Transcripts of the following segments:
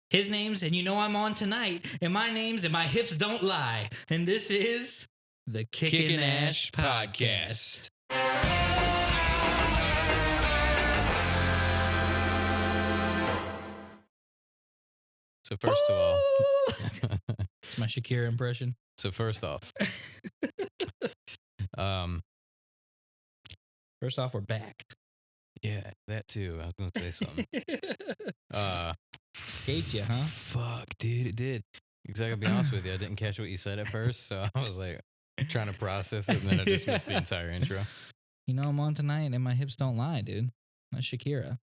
His name's, and you know I'm on tonight, and my name's, and my hips don't lie. And this is the Kickin Ash podcast. So first of all, it's my Shakira impression. So first off, we're back. Yeah, that too. I was gonna say something. Escaped you, huh? Fuck, dude, it did. Because I gotta be honest with you, I didn't catch what you said at first, so I was like trying to process it, and then I just missed the entire intro. You know I'm on tonight, and my hips don't lie, dude. That's Shakira.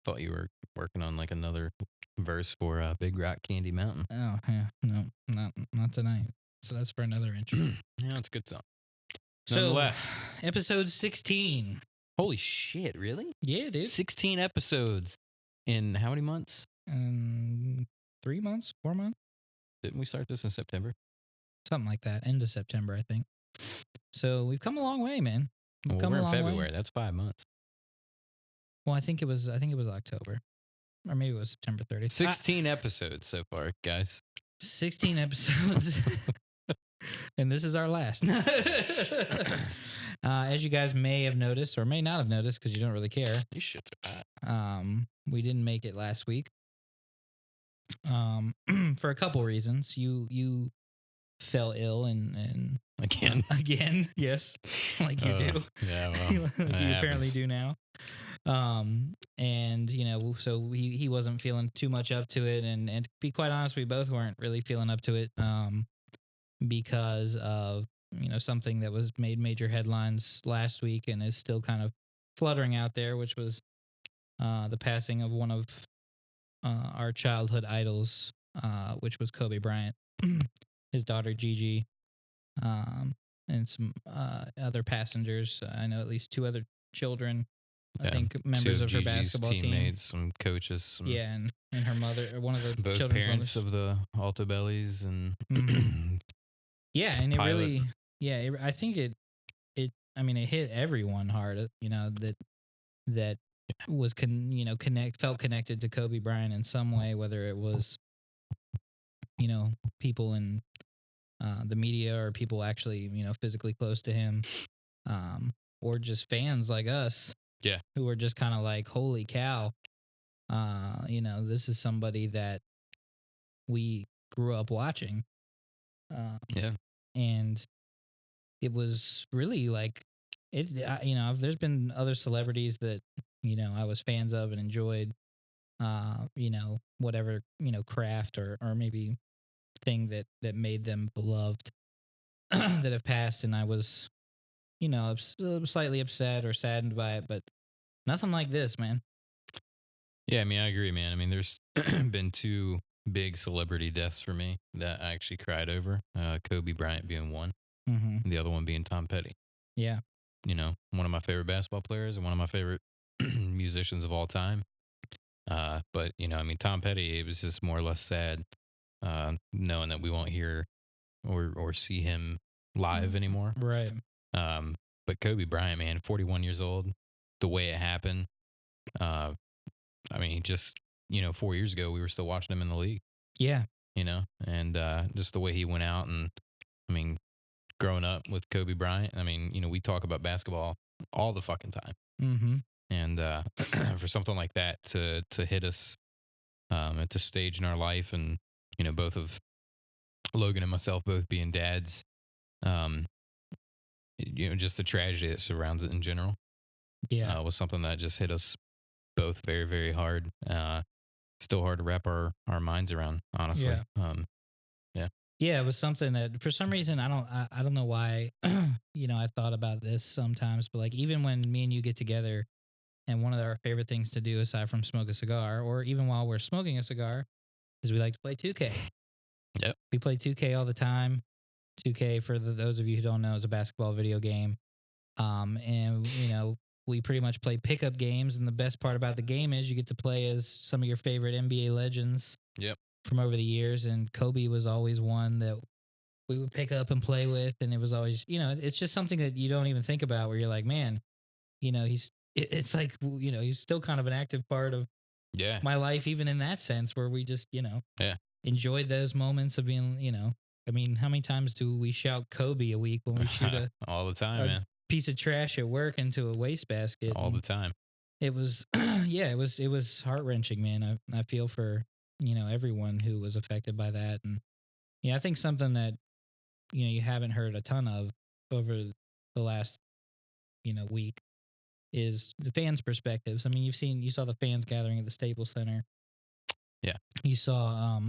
Thought you were working on like another verse for Big Rock Candy Mountain. Oh yeah, no, not tonight. So that's for another intro. Yeah, it's a good song. So, nonetheless, episode 16. Holy shit, really? Yeah, dude. 16 episodes in how many months? 3 months, 4 months? Didn't we start this in September? Something like that. End of September, I think. So we've come a long way, man. We're in February. That's 5 months. Well, I think it was October. Or maybe it was September 30th. 16 episodes so far, guys. 16 episodes. And this is our last. As you guys may have noticed, or may not have noticed because you don't really care. These shits are hot. We didn't make it last week. For a couple reasons. You fell ill and again, yes, like you do. Yeah, well, like you apparently do now. And you know, so he wasn't feeling too much up to it, and to be quite honest, we both weren't really feeling up to it. Because of, you know, something that was made major headlines last week and is still kind of fluttering out there, which was the passing of one of our childhood idols, which was Kobe Bryant, his daughter Gigi, and some other passengers. I know at least 2 other children. I think members of her basketball teammates, team, some coaches, and her mother, or one of the both children's parents mothers. of the Alto Bellies, and yeah, and it pilot. really, yeah, I think it hit everyone hard. You know, that was felt connected to Kobe Bryant in some way, whether it was, you know, people in the media or people actually, you know, physically close to him, or just fans like us. Yeah. Who were just kind of like, holy cow, you know, this is somebody that we grew up watching. Yeah. And it was really like, you know, there's been other celebrities that, you know, I was fans of and enjoyed, you know, whatever, you know, craft or maybe thing that made them beloved that have passed. And I was, you know, slightly upset or saddened by it, but nothing like this, man. Yeah, I mean, I agree, man. I mean, there's been 2 big celebrity deaths for me that I actually cried over. Kobe Bryant being one, and the other one being Tom Petty. Yeah. You know, one of my favorite basketball players and one of my favorite musicians of all time. But, you know, I mean, Tom Petty, it was just more or less sad knowing that we won't hear or see him live anymore. Right. But Kobe Bryant, man, 41 years old, the way it happened. I mean, just, you know, 4 years ago, we were still watching him in the league. Yeah. You know, and just the way he went out, and I mean, growing up with Kobe Bryant, I mean, you know, we talk about basketball all the fucking time. Mm-hmm. And for something like that to hit us at this stage in our life, and, you know, both of Logan and myself both being dads, you know, just the tragedy that surrounds it in general. Yeah. Was something that just hit us both very, very hard. Still hard to wrap our minds around, honestly. Yeah, it was something that for some reason I don't know why, you know, I thought about this sometimes, but like even when me and you get together, and one of our favorite things to do aside from smoke a cigar, or even while we're smoking a cigar, is we like to play 2K. Yep. We play 2K all the time. 2K, for those of you who don't know, is a basketball video game. And you know, we pretty much play pickup games, and the best part about the game is you get to play as some of your favorite NBA legends. Yep. From over the years, and Kobe was always one that we would pick up and play with, and it was always, you know, it's just something that you don't even think about, where you're like, man, you know, it's like, you know, he's still kind of an active part of Yeah. my life, even in that sense, where we just, Yeah. enjoyed those moments of being, I mean, how many times do we shout Kobe a week when we shoot All the time, a man. piece of trash at work into a wastebasket? All the time. It was, yeah, it was heart wrenching, man. I feel for, everyone who was affected by that. And yeah, I think something that, you haven't heard a ton of over the last, week is the fans' perspectives. I mean, you saw the fans gathering at the Staples Center. Yeah. You saw,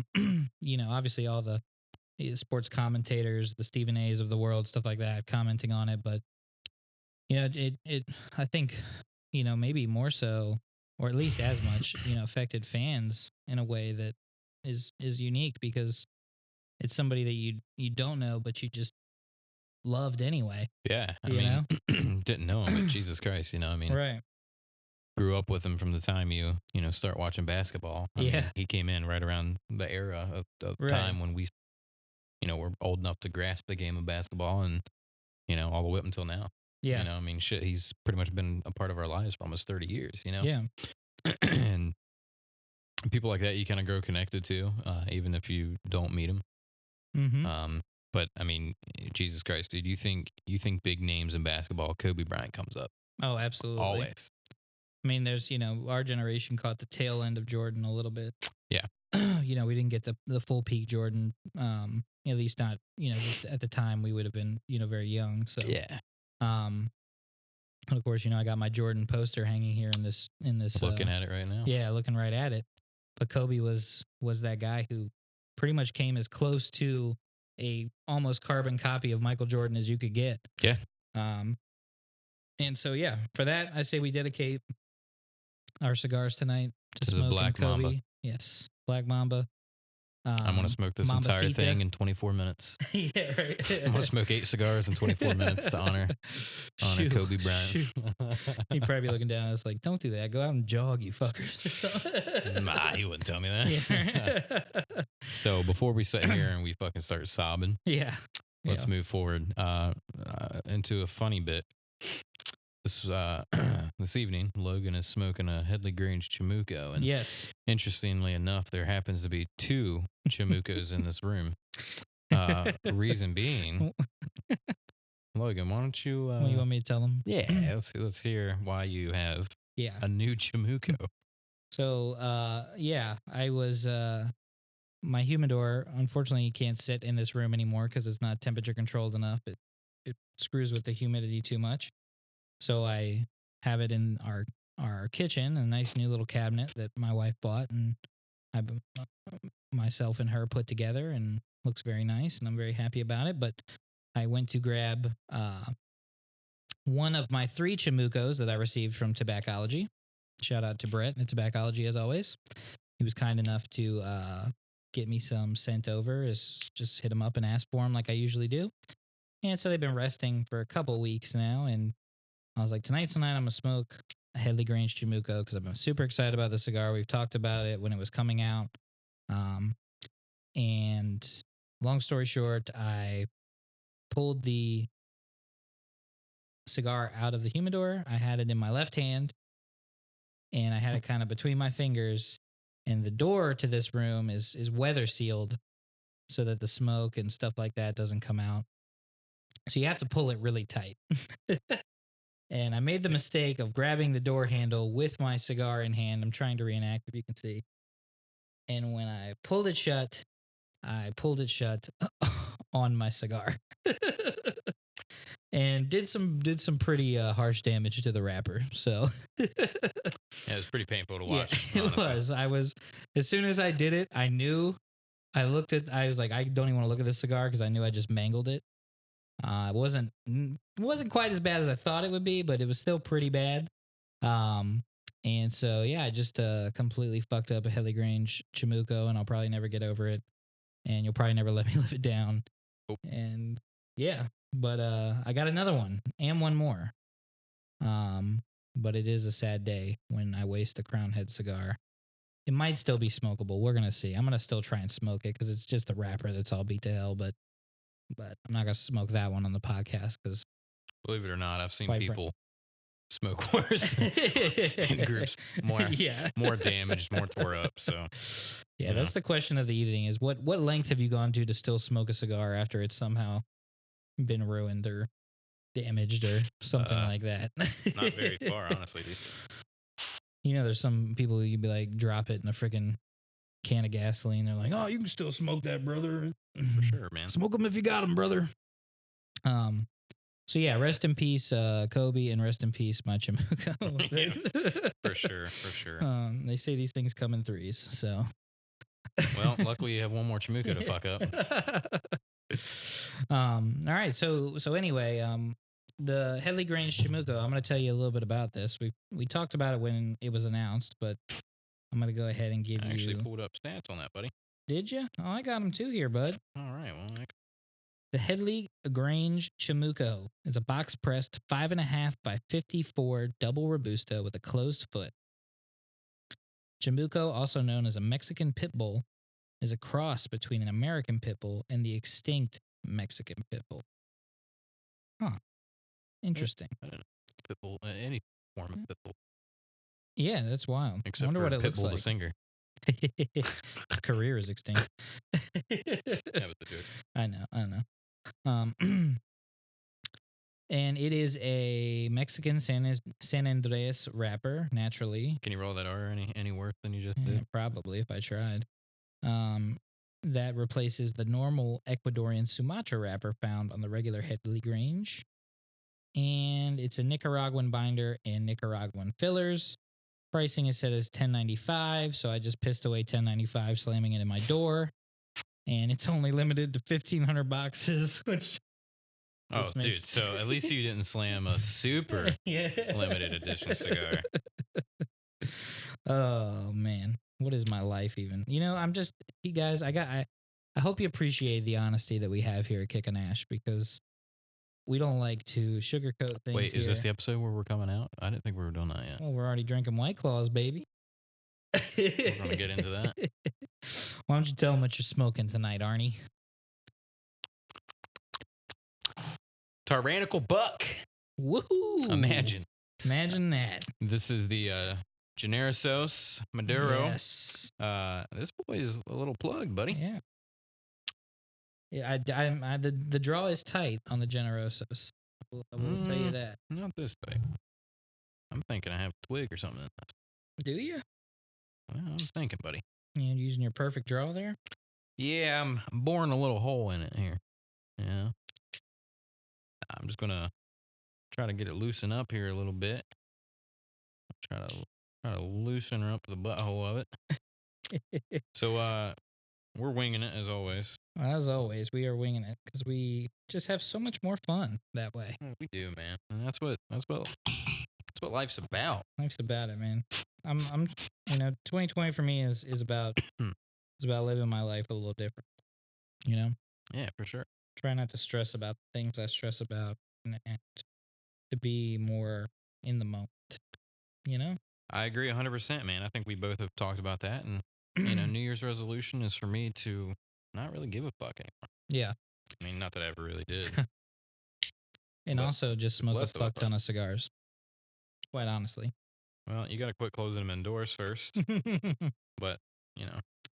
obviously all the sports commentators, the Stephen A's of the world, stuff like that, commenting on it. But I think, maybe more so, or at least as much, affected fans in a way that is unique, because it's somebody that you don't know, but you just loved anyway. Yeah. I mean, didn't know him, but Jesus Christ, I mean, Right. grew up with him from the time you start watching basketball. I mean, he came in right around the era of Right. time when we, were old enough to grasp the game of basketball, and, all the way up until now. Yeah. I mean, shit, he's pretty much been a part of our lives for almost 30 years, Yeah. And people like that you kind of grow connected to, even if you don't meet them. Mm-hmm. But I mean, Jesus Christ, dude, you think big names in basketball, Kobe Bryant comes up. Oh, absolutely. Always. I mean, there's, our generation caught the tail end of Jordan a little bit. Yeah. We didn't get the full peak Jordan. At least not, at the time we would have been, very young. So yeah. And of course, I got my Jordan poster hanging here in this. Looking at it right now. Yeah, looking right at it. But Kobe was that guy who pretty much came as close to a almost carbon copy of Michael Jordan as you could get. Yeah. And so yeah, for that I say we dedicate our cigars tonight to the smoking Black Kobe. Mamba. Yes, Black Mamba. I'm going to smoke this entire Mambasita. thing in 24 minutes. Yeah, right. I'm going to smoke 8 cigars in 24 minutes to honor Kobe Bryant. He'd probably be looking down at us like, don't do that. Go out and jog, you fuckers. Nah, he wouldn't tell me that. Yeah. So before we sit here and we fucking start sobbing, yeah. let's move forward into a funny bit. This evening, Logan is smoking a Headley Grange Chamuco, and yes, interestingly enough, there happens to be 2 Chamucos in this room. Reason being, Logan, why don't you? you want me to tell him? Yeah, let's hear why you have a new Chamuco. So, I was my humidor. Unfortunately, you can't sit in this room anymore because it's not temperature controlled enough. It screws with the humidity too much. So I have it in our kitchen, a nice new little cabinet that my wife bought, and myself and her put together, and looks very nice, and I'm very happy about it. But I went to grab one of my 3 Chamucos that I received from Tobaccology. Shout out to Brett at Tobaccology as always. He was kind enough to get me some sent over. Just hit him up and ask for them like I usually do. And so they've been resting for a couple weeks now, and I was like, tonight I'm going to smoke a Headley Grange Chamuco because I've been super excited about the cigar. We've talked about it when it was coming out. And long story short, I pulled the cigar out of the humidor. I had it in my left hand, and I had it kind of between my fingers. And the door to this room is weather sealed so that the smoke and stuff like that doesn't come out. So you have to pull it really tight. And I made the mistake of grabbing the door handle with my cigar in hand. I'm trying to reenact, if you can see. And when I pulled it shut on my cigar. And did some pretty harsh damage to the wrapper. So yeah, it was pretty painful to watch. Yeah, it was. I was, as soon as I did it, I knew. I was like, I don't even want to look at this cigar because I knew I just mangled it. It wasn't quite as bad as I thought it would be, but it was still pretty bad. And so yeah, I just completely fucked up a Headley Grange Chamuco, and I'll probably never get over it. And you'll probably never let me live it down. Nope. And yeah, but I got another one and one more. But it is a sad day when I waste a Crown Head cigar. It might still be smokable. We're gonna see. I'm gonna still try and smoke it because it's just the wrapper that's all beat to hell. But I'm not gonna smoke that one on the podcast because, believe it or not, I've seen people smoke worse in groups. More damaged, more tore up. So yeah, that's the question of the evening: is what length have you gone to still smoke a cigar after it's somehow been ruined or damaged or something like that? Not very far, honestly, dude. You know, there's some people you'd be like, drop it in a freaking can of gasoline. They're like, oh, you can still smoke that, brother. For sure, man. Smoke them if you got them, brother. So yeah, rest in peace, Kobe, and rest in peace, my Chamuco. For sure. They say these things come in threes, so. Well, luckily you have one more Chamuco to fuck up. All right. So anyway, the Headley Grange Chamuco. I'm going to tell you a little bit about this. We talked about it when it was announced, but I'm going to go ahead and give you. I actually pulled up stats on that, buddy. Did you? Oh, I got them too here, bud. All right. Well, the Headley Grange Chamuco is a box pressed 5.5 by 54 double Robusto with a closed foot. Chamuco, also known as a Mexican pit bull, is a cross between an American pit bull and the extinct Mexican pit bull. Huh. Interesting. I don't know. Pit bull, any form of pit bull. Yeah, that's wild. Except I wonder for what it Pitbull looks like. the singer. His career is extinct. That was the joke. I know. And it is a Mexican San Andres wrapper, naturally. Can you roll that R any worse than you just did? Probably, if I tried. That replaces the normal Ecuadorian Sumatra wrapper found on the regular Headley Grange. And it's a Nicaraguan binder and Nicaraguan fillers. Pricing is set as $10.95, so I just pissed away $10.95, slamming it in my door. And it's only limited to 1,500 boxes, which... Oh, dude, so at least you didn't slam a super limited edition cigar. Oh, man. What is my life even? You know, I'm just... You guys, I hope you appreciate the honesty that we have here at Kickin Ash, because we don't like to sugarcoat things. Wait, is this the episode where we're coming out? I didn't think we were doing that yet. Well, we're already drinking White Claws, baby. We're going to get into that. Why don't you tell them what you're smoking tonight, Arnie? Tyrannical Buck. Woohoo! Imagine that. This is the Generosos Maduro. Yes. This boy is a little plug, buddy. Yeah. Yeah, the draw is tight on the Generosos. I will tell you that. Not this thing. I'm thinking I have a twig or something. Do you? Well, I'm thinking, buddy. You using your perfect draw there? Yeah, I'm boring a little hole in it here. Yeah. I'm just gonna try to get it loosened up here a little bit. Try to loosen up the butthole of it. So we're winging it as always. As always, we are winging it because we just have so much more fun that way. We do, man, and that's what life's about. Life's about it, man. I'm 2020 for me is about is about living my life a little different. You know? Yeah, for sure. Try not to stress about the things I stress about and to be more in the moment. You know? I agree 100%, man. I think we both have talked about that, and New Year's resolution is for me to not really give a fuck anymore. Yeah. I mean, not that I ever really did. And also just smoke a fuck ton of cigars. Quite honestly. Well, you got to quit closing them indoors first. But,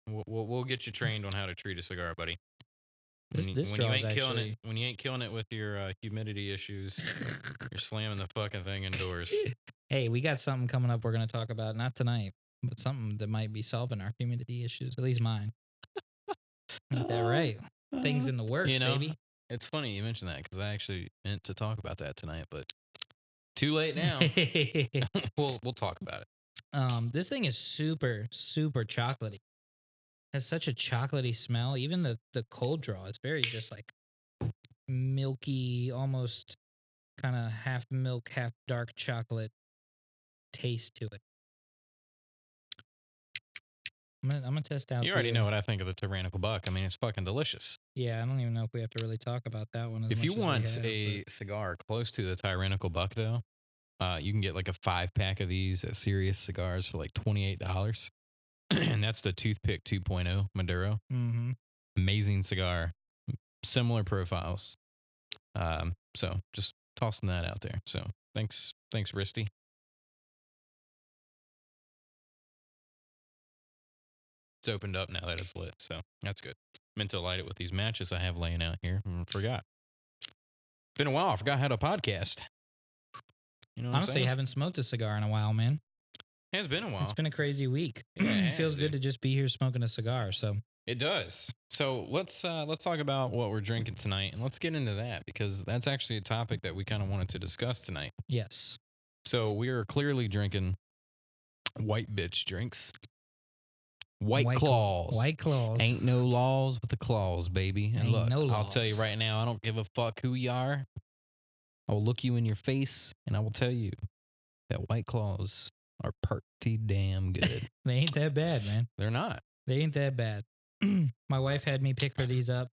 we'll get you trained on how to treat a cigar, buddy. When you ain't killing it with your humidity issues, you're slamming the fucking thing indoors. Hey, we got something coming up we're going to talk about, not tonight, but something that might be solving our humidity issues, at least mine. Ain't that right? Things in the works, baby. It's funny you mentioned that because I actually meant to talk about that tonight, but too late now. We'll talk about it. This thing is super, super chocolatey. Has such a chocolatey smell. Even the cold draw is very just like milky, almost kind of half milk, half dark chocolate taste to it. I'm gonna test out. You already know what I think of the Tyrannical Buck. I mean, it's fucking delicious. Yeah, I don't even know if we have to really talk about that one. If you want a cigar close to the Tyrannical Buck, though, you can get like a 5-pack of these at Serious Cigars for like $28. And that's the Toothpick 2.0 Maduro. Mm-hmm. Amazing cigar. Similar profiles. So just tossing that out there. So thanks Thanks, Risty. It's opened up now that it's lit, so that's good. Meant to light it with these matches I have laying out here. Forgot. Been a while. I forgot how to podcast. You know what Honestly, I'm I haven't smoked a cigar in a while, man. It has been a while. It's been a crazy week. Yeah, it feels has, good to just be here smoking a cigar. So it does. So let's talk about what we're drinking tonight, and let's get into that because that's actually a topic that we kind of wanted to discuss tonight. Yes. So we are clearly drinking white bitch drinks. White claws. White claws. Ain't no laws with the claws, baby. And Ain't look, no I'll tell you laws. right now, I don't give a fuck who you are. I will look you in your face and I will tell you that white claws are pretty damn good. They ain't that bad, man. They're not. They ain't that bad. My wife had me pick her these up,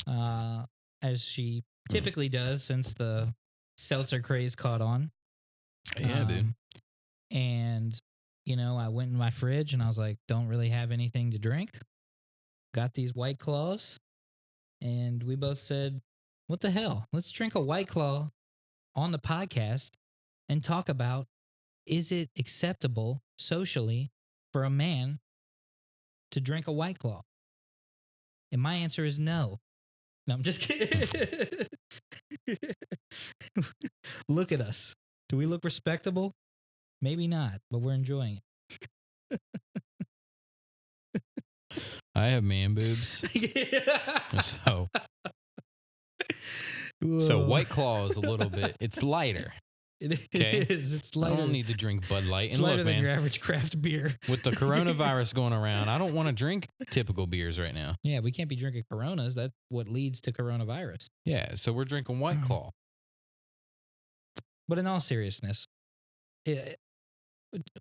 as she typically does since the seltzer craze caught on. Yeah, dude. And, you know, I went in my fridge and I was like, don't really have anything to drink. Got these White Claws. And we both said, what the hell? Let's drink a White Claw on the podcast and talk about, is it acceptable socially for a man to drink a White Claw? And my answer is no. No, I'm just kidding. Look at us. Do we look respectable? Maybe not, but we're enjoying it. I have man boobs. So White Claw is a little bit, it's lighter. It is. It's lighter. I don't need to drink Bud Light. It's and lighter look, than man, your average craft beer. with the coronavirus going around, I don't want to drink typical beers right now. Yeah, we can't be drinking Coronas. That's what leads to coronavirus. Yeah, so we're drinking White Claw. But in all seriousness,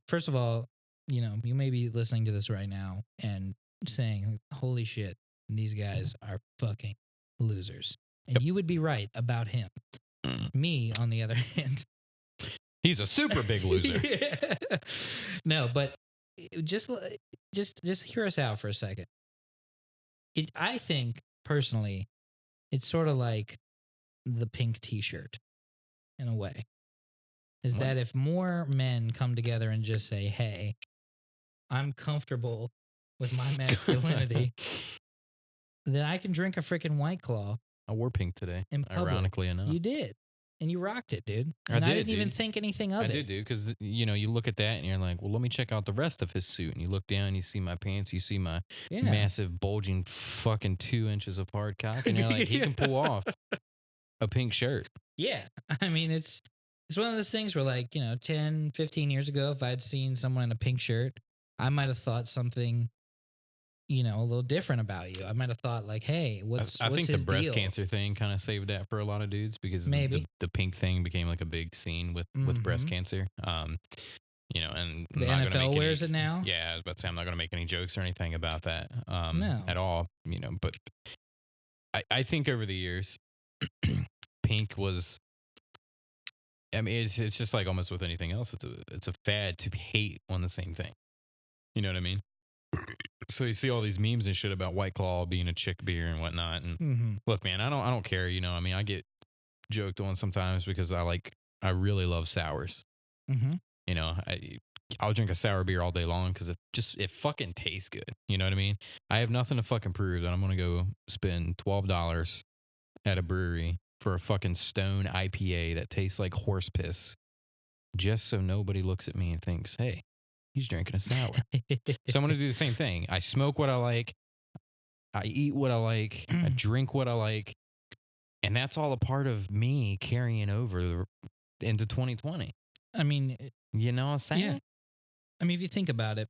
first of all, you know, you may be listening to this right now and saying, holy shit, these guys are fucking losers. And you would be right about him. Me, on the other hand, he's a super big loser. Yeah. No, but just hear us out for a second. I think personally, it's sort of like the pink T-shirt in a way. Is What? that if more men come together and just say, "Hey, I'm comfortable with my masculinity," then I can drink a freaking White Claw. I wore pink today, in public. ironically enough. You did. And you rocked it, dude. And I didn't even think anything of it. I did, dude, because, you know, you look at that and you're like, well, let me check out the rest of his suit. And you look down, you see my pants, you see my massive, bulging, fucking 2 inches of hard cock. And you're like, he can pull off a pink shirt. Yeah. I mean, it's one of those things where, like, you know, 10, 15 years ago, if I'd seen someone in a pink shirt, I might have thought something, you know, a little different about you. I might have thought like, hey, I think the breast deal? cancer thing kind of saved that for a lot of dudes because Maybe. the pink thing became like a big scene with breast cancer. You know, and the NFL wears it now. Yeah, I was about to say I'm not going to make any jokes or anything about that No. at all. You know, but I think over the years, pink was. I mean, it's just like almost with anything else. It's a fad to hate on the same thing. You know what I mean? So you see all these memes and shit about White Claw being a chick beer and whatnot. And look, man, I don't care. You know, I mean, I get joked on sometimes because I really love sours. You know, I'll drink a sour beer all day long because it fucking tastes good. You know what I mean? I have nothing to fucking prove that I'm gonna go spend $12 at a brewery for a fucking Stone IPA that tastes like horse piss, just so nobody looks at me and thinks, hey, he's drinking a sour. So I'm going to do the same thing. I smoke what I like. I eat what I like. I drink what I like. And that's all a part of me carrying over into 2020. I mean, you know what I'm saying? Yeah. I mean, if you think about it,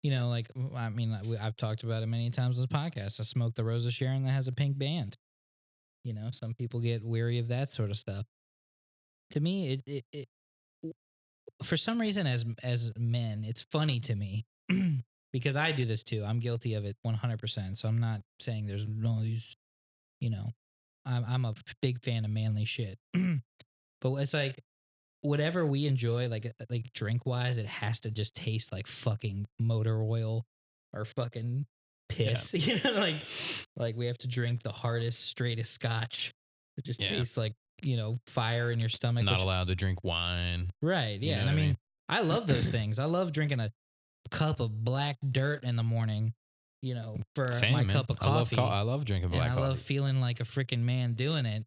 you know, like, I mean, I've talked about it many times on this podcast. I smoke the Rosa Sharon that has a pink band. You know, some people get weary of that sort of stuff. To me, it for some reason, as men, it's funny to me because I do this too. I'm guilty of it 100%. So I'm not saying there's no these, you know, I'm a big fan of manly shit. But it's like whatever we enjoy, like drink wise, it has to just taste like fucking motor oil or fucking piss. Yeah. You know, like we have to drink the hardest, straightest scotch. It just tastes like fire in your stomach. Not allowed to drink wine. Right. Yeah. And I mean, I love those things. I love drinking a cup of black dirt in the morning, for my cup of coffee. I love drinking black coffee. I love feeling like a freaking man doing it.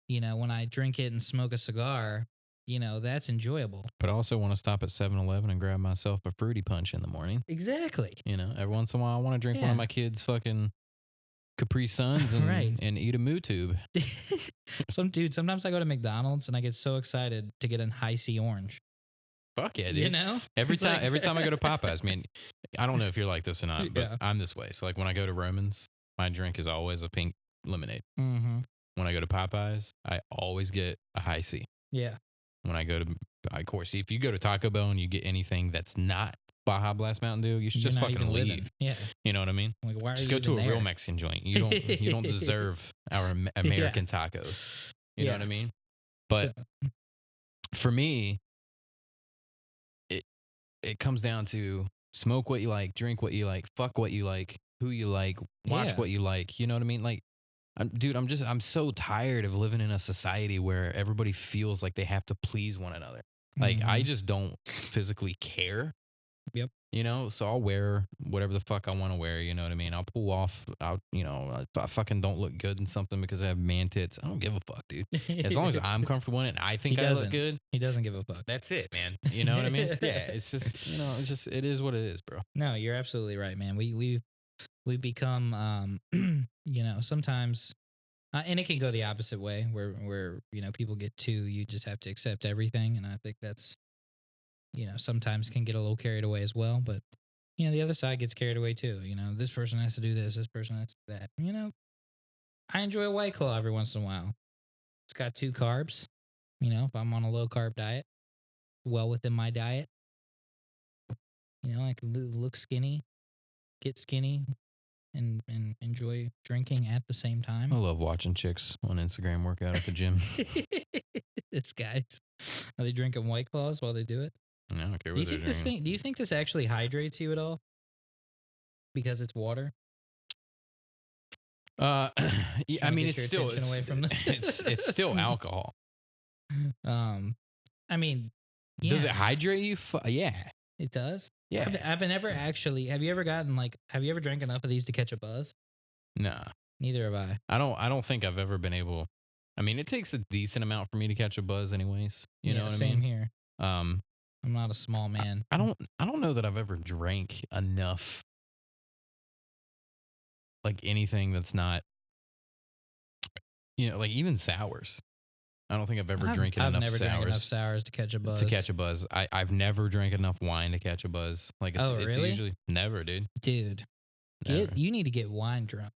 When I drink it and smoke a cigar, that's enjoyable. But I also want to stop at 7-Eleven and grab myself a fruity punch in the morning. Exactly. Every once in a while I want to drink one of my kids' fucking Capri Suns and eat a moo tube. Sometimes I go to McDonald's and I get so excited to get an high C orange. Fuck yeah, dude. Every time I go to Popeyes, man, I don't know if you're like this or not, but I'm this way. So like when I go to Roman's, my drink is always a pink lemonade. Mm-hmm. When I go to Popeyes, I always get a high C. Yeah. When I go to, of course, if you go to Taco Bell and you get anything that's not Baja Blast Mountain Dew, you should just fucking leave. Living. Yeah. You know what I mean? Like, why are just you go to a there? real Mexican joint. You don't deserve our American tacos. You know what I mean? But for me, it comes down to smoke what you like, drink what you like, fuck what you like, who you like, watch what you like. You know what I mean? Like, I'm so tired of living in a society where everybody feels like they have to please one another. Like, I just don't physically care. Yep. So I'll wear whatever the fuck I want to wear. You know what I mean? I'll pull off. I fucking don't look good in something because I have man tits. I don't give a fuck, dude. As long as I'm comfortable in it and I think I look good. He doesn't give a fuck. That's it, man. You know what I mean? Yeah. It's just, it is what it is, bro. No, you're absolutely right, man. We become, sometimes, and it can go the opposite way where, people get you just have to accept everything. And I think that's, sometimes can get a little carried away as well. But, the other side gets carried away too. This person has to do this person has to do that. I enjoy a White Claw every once in a while. It's got 2 carbs. If I'm on a low carb diet, well within my diet, I can look skinny, get skinny, and enjoy drinking at the same time. I love watching chicks on Instagram work out at the gym. It's guys. Are they drinking White Claws while they do it? I don't care what they're drinking. Do you think this actually hydrates you at all? Because it's water? I mean, it's still it's still alcohol. I mean, does it hydrate you? Yeah, it does. Yeah, I've never actually. Have you ever drank enough of these to catch a buzz? Nah, neither have I. I don't think I've ever been able. I mean, it takes a decent amount for me to catch a buzz, anyways. You know what I mean? Same here. I'm not a small man. I don't know that I've ever drank enough, like anything that's not, like even sours. I don't think I've ever drank enough sours. I've never drank enough sours to catch a buzz. I've never drank enough wine to catch a buzz. Like it's usually never, dude. Never. You need to get wine drunk.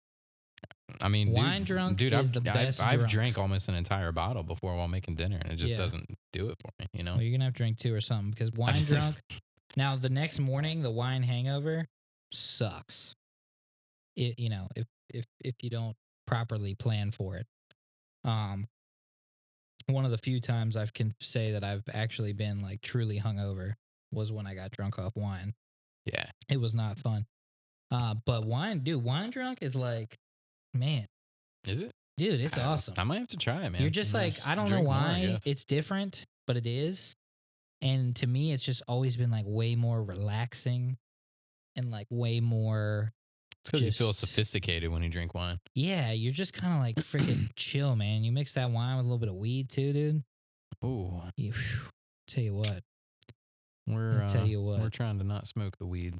I mean, wine drunk is the best. I've drank almost an entire bottle before while making dinner, and it just doesn't do it for me. Well, you're gonna have to drink 2 or something because wine drunk. Now the next morning, the wine hangover sucks. If you don't properly plan for it. One of the few times I can say that I've actually been like truly hungover was when I got drunk off wine. Yeah, it was not fun. But wine drunk is like. Man, is it, dude? It's awesome. I might have to try it, man. You're just like, I don't know why it's different, but it is. And to me, it's just always been like way more relaxing and like way more. It's because you feel sophisticated when you drink wine. Yeah, you're just kind of like freaking chill, man. You mix that wine with a little bit of weed too, dude. Ooh. Tell you what. We're trying to not smoke the weed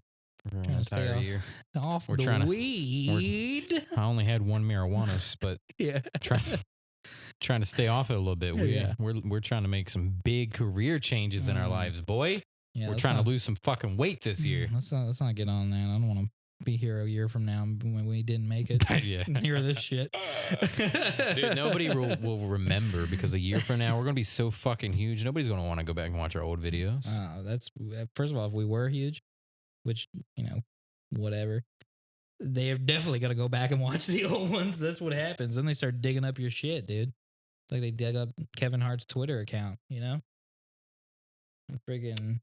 for an entire year. Off the weed. I only had 1 marijuana, but trying to stay off it a little bit. We're trying to make some big career changes in our lives, boy. Yeah, we're trying to lose some fucking weight this year. Let's not get on that. I don't want to be here a year from now when we didn't make it. Yeah. Hear this shit. Dude, nobody will remember because a year from now we're gonna be so fucking huge. Nobody's gonna want to go back and watch our old videos. That's first of all, if we were huge, which whatever, they are definitely gonna go back and watch the old ones. That's what happens. Then they start digging up your shit, dude. Like they dug up Kevin Hart's Twitter account. Friggin'.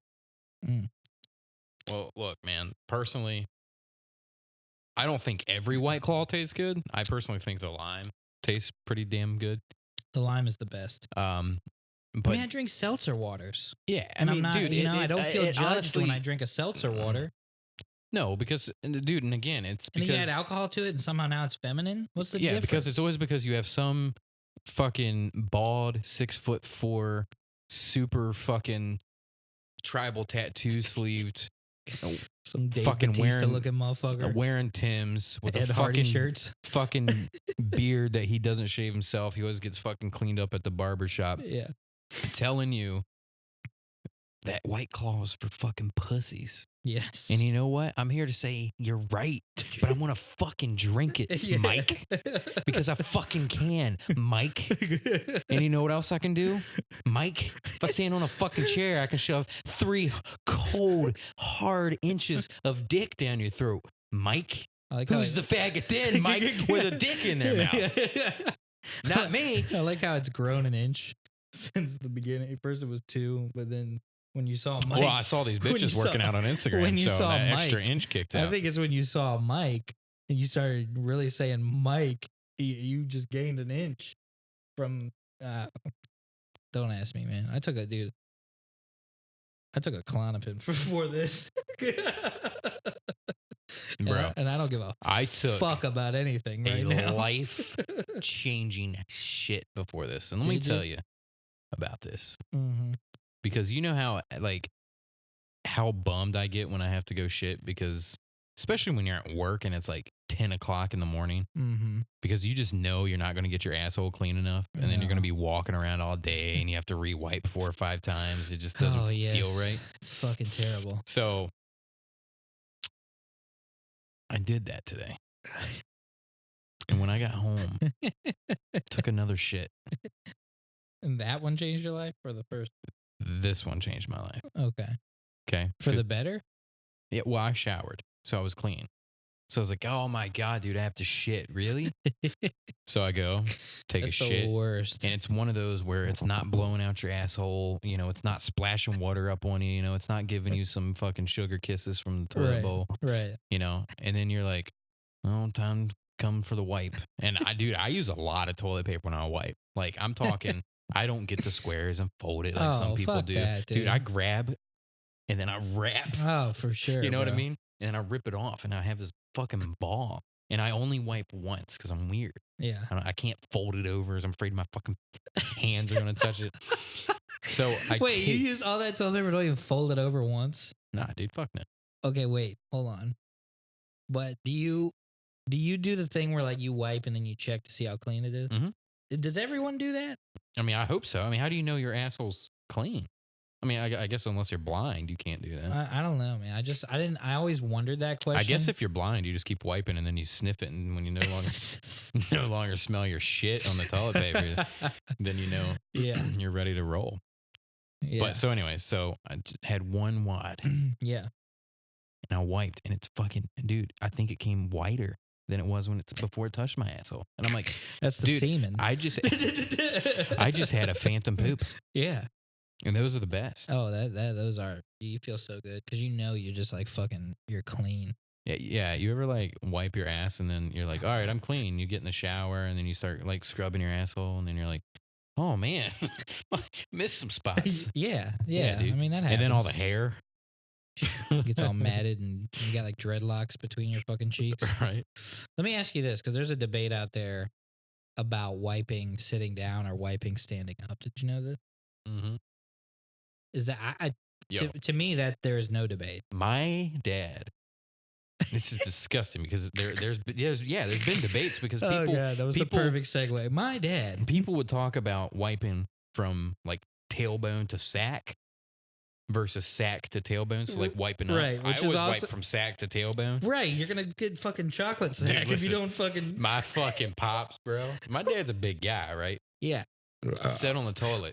Well, look, man. Personally, I don't think every White Claw tastes good. I personally think the lime tastes pretty damn good. The lime is the best. But I mean, I drink seltzer waters. yeah, And mean, I'm not, dude, I don't feel judged honestly, when I drink a seltzer water. No, because dude, and again, it's And because then you add alcohol to it, and somehow now it's feminine. What's the difference? because it's always because you have some fucking bald 6'4", super fucking tribal tattoo sleeved, some Dave fucking Bautista looking motherfucker wearing Tim's with Ed a Hardy fucking shirts. fucking beard that he doesn't shave himself. He always gets fucking cleaned up at the barber shop. Yeah, Telling you that White Claw is for fucking pussies. Yes. And you know what? I'm here to say you're right, but I want to fucking drink it, Mike, because I fucking can, Mike. And you know what else I can do, Mike? If I stand on a fucking chair, I can shove 3 cold, hard inches of dick down your throat, Mike. Who's the faggot then, Mike, with a dick in their mouth? Not me. I like how it's grown an inch since the beginning. At first it was 2, but then when you saw Mike. Well, I saw these bitches working out on Instagram, when you so saw that Mike, extra inch kicked out. I think it's when you saw Mike and you started really saying Mike, you just gained an inch from. Don't ask me, man. I took a Klonopin before this. Bro, and I don't give a fuck about anything right now. Life-changing shit before this. And let me tell you about this. Mm-hmm. Because you know how bummed I get when I have to go shit, because especially when you're at work and it's like 10 o'clock in the morning, because you just know you're not going to get your asshole clean enough, and then you're going to be walking around all day and you have to re-wipe 4 or 5 times. It just doesn't feel right. It's fucking terrible. So I did that today. And when I got home, took another shit. And that one changed your life, or the first? This one changed my life. Okay. For the better? Yeah, well, I showered, so I was clean. So I was like, oh my God, dude, I have to shit. Really? So I go, take a shit. That's the worst. And it's one of those where it's not blowing out your asshole. You know, it's not splashing water up on you. You know, it's not giving you some fucking sugar kisses from the toilet bowl. Right. You know, and then you're like, oh, time to come for the wipe. And I use a lot of toilet paper when I wipe. Like, I'm talking, I don't get the squares and fold it like some people do. That, dude, I grab and then I wrap. Oh, for sure. You know what I mean? And I rip it off, and I have this fucking ball. And I only wipe once because I'm weird. Yeah. I can't fold it over, as I'm afraid my fucking hands are going to touch it. So you use all that toilet paper, don't even fold it over once? Nah, dude, fuck no. Okay, wait, hold on. But do you do the thing where, like, you wipe and then you check to see how clean it is? Mm-hmm. Does everyone do that? I mean, I hope so. I mean, how do you know your asshole's clean? I mean, I guess unless you're blind, you can't do that. I don't know, man. I always wondered that question. I guess if you're blind, you just keep wiping and then you sniff it, and when you no longer smell your shit on the toilet paper, then you know you're ready to roll. Yeah. But so anyway, so I just had one wad. Yeah. And I wiped, and it's fucking, dude, I think it came whiter than it was before it touched my asshole. And I'm like, that's the semen. I just had a phantom poop. Yeah. And those are the best. Oh, those are, you feel so good because you know you're just like fucking, you're clean. Yeah. You ever like wipe your ass and then you're like, all right, I'm clean. You get in the shower and then you start like scrubbing your asshole and then you're like, oh man, missed some spots. Yeah, dude. I mean, that happens. And then all the hair gets all matted and you got like dreadlocks between your fucking cheeks. Right. Let me ask you this, because there's a debate out there about wiping sitting down or wiping standing up. Did you know this? Mm-hmm. Is that to me that there is no debate. My dad. This is disgusting because there's been debates because people. Oh God, that was the perfect segue. My dad. People would talk about wiping from like tailbone to sack versus sack to tailbone. So like wiping up. Right, which I always wipe from sack to tailbone. Right, you're gonna get fucking chocolate sack if you don't fucking. My fucking pops, bro. My dad's a big guy, right? Yeah. Sat on the toilet.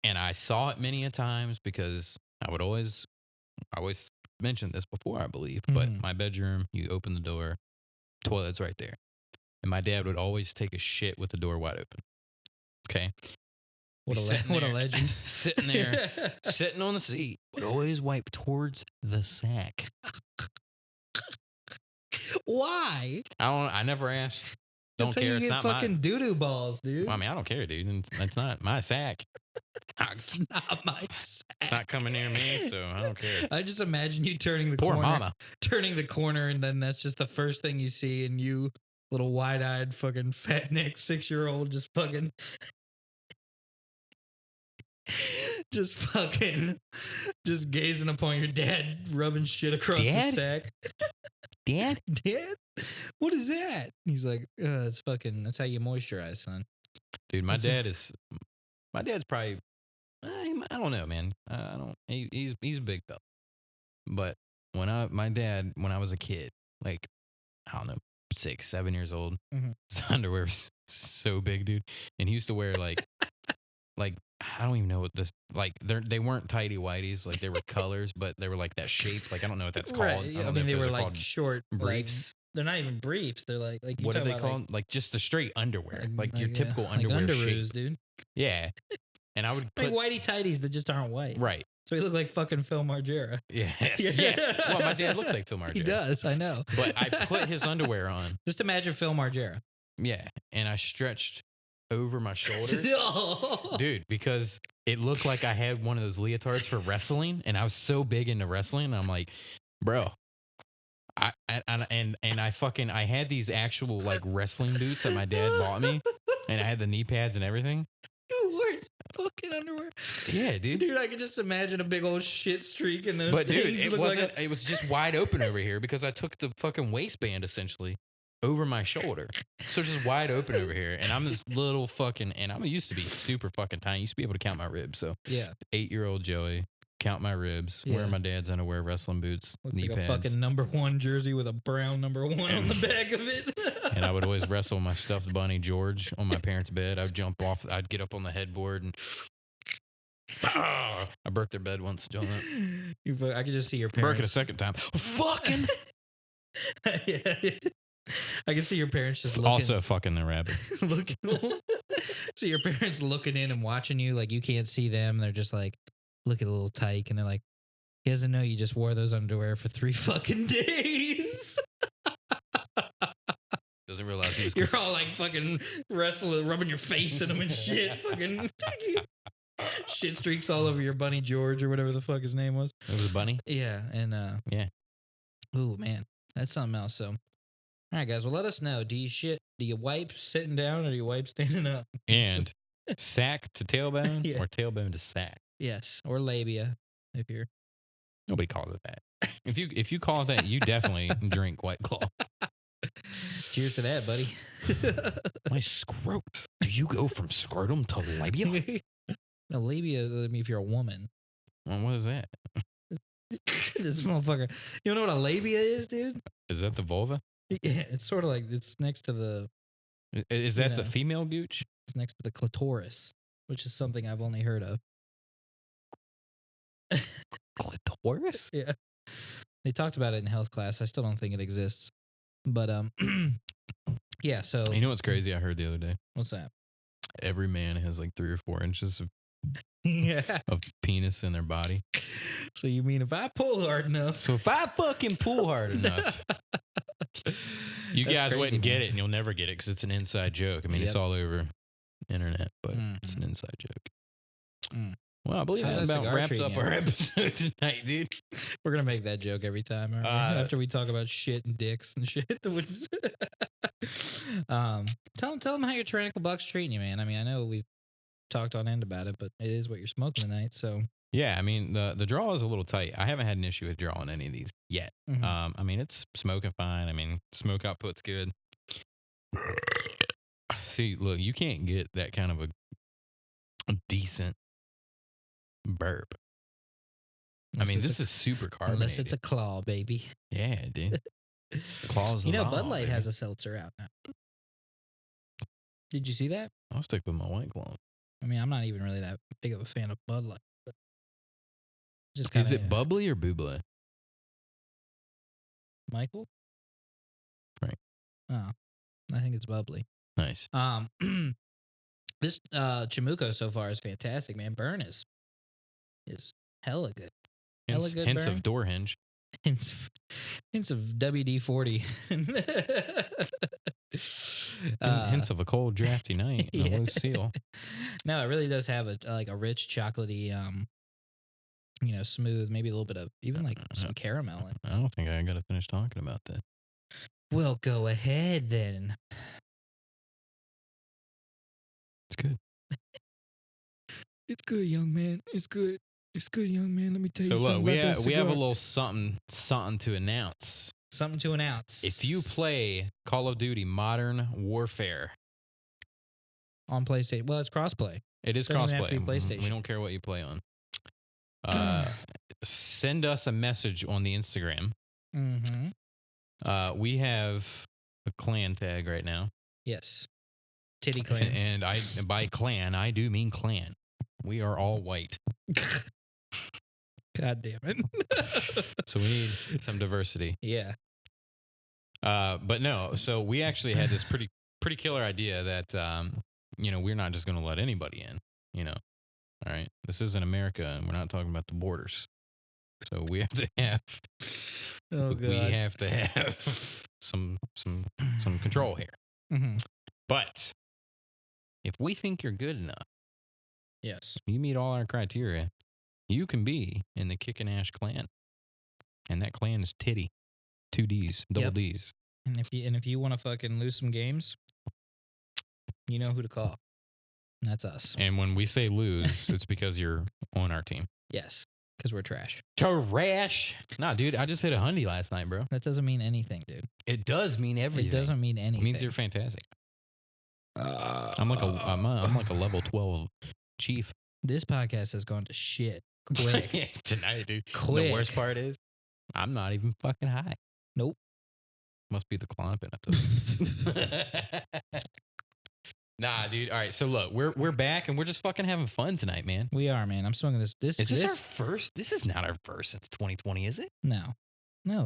And I saw it many a times because I always mentioned this before, I believe. But my bedroom, you open the door, toilet's right there. And my dad would always take a shit with the door wide open. Okay. What a legend. Sitting there, sitting on the seat, would always wipe towards the sack. Why? I never asked. Don't That's how care. you It's get not fucking mine. doo-doo balls, dude. Well, I mean, I don't care, dude. It's not my sack. It's not my It's sack. not coming near me, so I don't care. I just imagine you turning the Poor corner, mama. and then that's just the first thing you see, and you, little wide-eyed fucking fat neck 6-year-old, just fucking, just gazing upon your dad rubbing shit across his Dad? sack. Dad? Dad, what is that? He's like, it's fucking. That's how you moisturize, son. Dude, my dad's probably. I don't know, man. I don't. He's a big fella. But when I was a kid, like I don't know, 6, 7 years old, his underwear was so big, dude, and he used to wear like I don't even know what this like. They weren't tighty whities, like they were colors, but they were like that shape. Like I don't know what that's called. Right. I mean, they were like short briefs. They're not even briefs. They're like What are they called? Like just the straight underwear, like your typical like underwear underoos, shape. dude. Yeah, and I would put Like whitey tighties that just aren't white. right. So he looked like fucking Phil Margera. Yes. Well, my dad looks like Phil Margera. He does, I know. But I put his underwear on. Just imagine Phil Margera. Yeah, and I stretched over my shoulders, dude, because it looked like I had one of those leotards for wrestling, and I was so big into wrestling. And I'm like, bro, I had these actual like wrestling boots that my dad bought me, and I had the knee pads and everything. You wore his fucking underwear. Yeah, dude. Dude, I could just imagine a big old shit streak in those. But things. dude, it wasn't. It was just wide open over here because I took the fucking waistband essentially over my shoulder, so it's just wide open over here. And I'm this little fucking. And I used to be super fucking tiny. I used to be able to count my ribs. So yeah, 8-year-old Joey. Count my ribs, wear my dad's underwear, wrestling boots, looks knee like pads. A fucking number 1 jersey with a brown number 1 on the back of it. And I would always wrestle my stuffed bunny George on my parents' bed. I'd jump off. I'd get up on the headboard and I broke their bed once. I could just see your parents. Broke it a second time. Fucking. Yeah. I can see your parents just looking. Also fucking the rabbit. Looking. See your parents looking in and watching you like you can't see them. They're just like, look at the little tyke, and they're like, he doesn't know you just wore those underwear for 3 fucking days. Doesn't realize he was. You're all like fucking wrestling, rubbing your face in them and shit. Fucking shit streaks all over your bunny George or whatever the fuck his name was. It was a bunny. Yeah, and yeah. Ooh man, that's something else. So, all right, guys. Well, let us know. Do you wipe sitting down or do you wipe standing up? And sack to tailbone Yeah. or tailbone to sack. Yes, or labia if you're. Nobody calls it that. If you call it that, you definitely drink White Claw. Cheers to that, buddy. My scrot. Do you go from scrotum to labia? No, labia. I mean, if you're a woman. Well, what is that? This motherfucker. You know what a labia is, dude? Is that the vulva? Yeah, it's sort of like it's next to the. Is that the female gooch? It's next to the clitoris, which is something I've only heard of. Clitoris? Yeah. They talked about it in health class. I still don't think it exists. But yeah, so you know what's crazy I heard the other day? What's that? Every man has like 3 or 4 inches of penis in their body. So you mean if I pull hard enough? So if I fucking pull hard enough, you guys wouldn't get it, and you'll never get it because it's an inside joke. I mean, it's all over the internet, but it's an inside joke. Well, I believe that about wraps up our episode tonight, dude. We're gonna make that joke every time after we talk about shit and dicks and shit. Tell them how your tyrannical buck's treating you, man. I mean, I know we've talked on end about it, but it is what you're smoking tonight. So yeah, I mean the draw is a little tight. I haven't had an issue with drawing any of these yet. I mean it's smoking fine. I mean smoke output's good. See, look, you can't get that kind of a decent burp. I mean, this is super carbonated. Unless it's a claw, baby. Yeah, dude. Claws. You know, Bud Light has a seltzer out now. Did you see that? I'll stick with my White Claw. I mean, I'm not even really that big of a fan of Bud Light. But just is it bubbly or buble? Michael? Right. Oh, I think it's bubbly. Nice. This Chamuco so far is fantastic, man. Burn is hella good. Hella good. Hints burn. of door hinge. Hints of WD-40. Hints of a cold, drafty night and a low seal. No, it really does have a rich, chocolatey, smooth, maybe a little bit of even like some caramel in it. I don't think I got to finish talking about that. Well, go ahead then. It's good. It's good, young man. It's good. It's good, young man. Let me tell you something. So look, we have a little something to announce. Something to announce. If you play Call of Duty Modern Warfare on PlayStation, well, it's crossplay. It is Doesn't even crossplay. have to be PlayStation. We don't care what you play on. Send us a message on the Instagram. Mm-hmm. We have a clan tag right now. Yes. Titty clan. And by clan, I do mean clan. We are all white. God damn it. So we need some diversity. Yeah. But no, so we actually had this pretty killer idea that, we're not just going to let anybody in, all right. This isn't America and we're not talking about the borders. So we have to have, we have to have some control here. Mm-hmm. But if we think you're good enough, yes, you meet all our criteria, you can be in the Kickin Ash clan. And that clan is Titty. 2 D's, double D's. And if you want to fucking lose some games, you know who to call. And that's us. And when we say lose, it's because you're on our team. Yes, because we're trash. Trash. Nah, dude, I just hit a hundy last night, bro. That doesn't mean anything, dude. It does mean everything. It doesn't mean anything. It means you're fantastic. I'm like a level 12 chief. This podcast has gone to shit quick. Tonight, dude. Quick. The worst part is, I'm not even fucking high. Nope. Must be the clomping. Nah, dude. All right. So look, we're back and we're just fucking having fun tonight, man. We are, man. I'm smoking this. Is this our first? This is not our first since 2020, is it? No,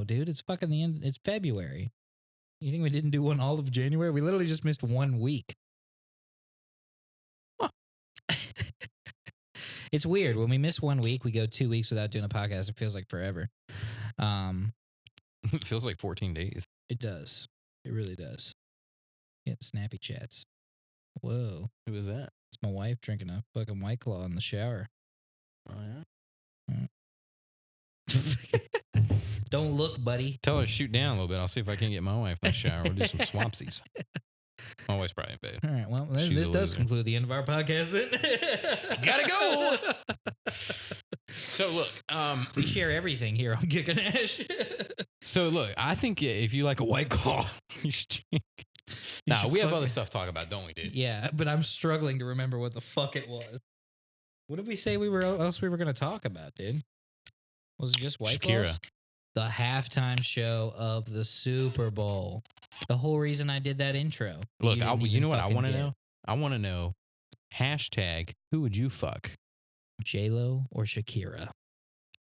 dude. It's fucking the end. It's February. You think we didn't do one all of January? We literally just missed 1 week. Huh. It weird. When we miss 1 week, we go 2 weeks without doing a podcast. It feels like forever. It feels like 14 days. It does. It really does. Get snappy chats. Whoa. Who is that? It's my wife drinking a fucking White Claw in the shower. Oh, yeah? Don't look, buddy. Tell her to shoot down a little bit. I'll see if I can get my wife in the shower. We'll do some swapsies. My wife's probably in bed. All right. Well, this does conclude the end of our podcast then. Gotta go. So look, we share everything here on Kickin Ash. So look, I think if you like a White Claw, you should. Nah, we have other stuff to talk about, don't we, dude? Yeah, but I'm struggling to remember what the fuck it was. What did we say we were going to talk about, dude? Was it just White Claws? The halftime show of the Super Bowl. The whole reason I did that intro. Look, you know what I want to know? I want to know hashtag who would you fuck? J-Lo or Shakira?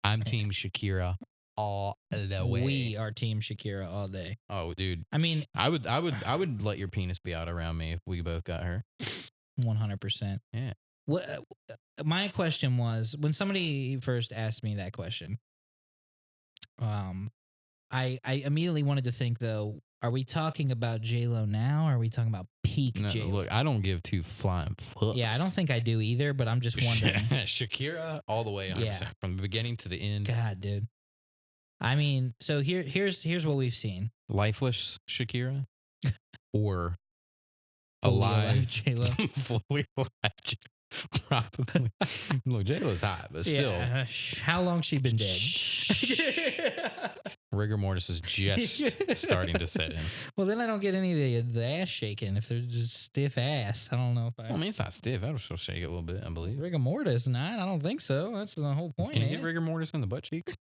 I'm team Shakira all the way. We are team Shakira all day. Oh, dude. I mean, I would let your penis be out around me if we both got her. 100%. Yeah. What my question was, when somebody first asked me that question, I immediately wanted to think, though, are we talking about J-Lo now, or are we talking about peak J-Lo? Look, I don't give two flying fucks. Yeah, I don't think I do either, but I'm just wondering. Shakira all the way, 100%, from the beginning to the end. God, dude. I mean, so here's what we've seen. Lifeless Shakira or fully alive J-Lo. Fully alive J-Lo. Probably. Look, J-Lo's hot, but still. Yeah, how long she been dead? Rigor mortis is just starting to set in. Well, then I don't get any of the ass shaking if they're just stiff ass. I don't know if I... Well, I mean, it's not stiff. That'll still shake it a little bit, I believe. Rigor mortis, I don't think so. That's the whole point. Can you get rigor mortis in the butt cheeks?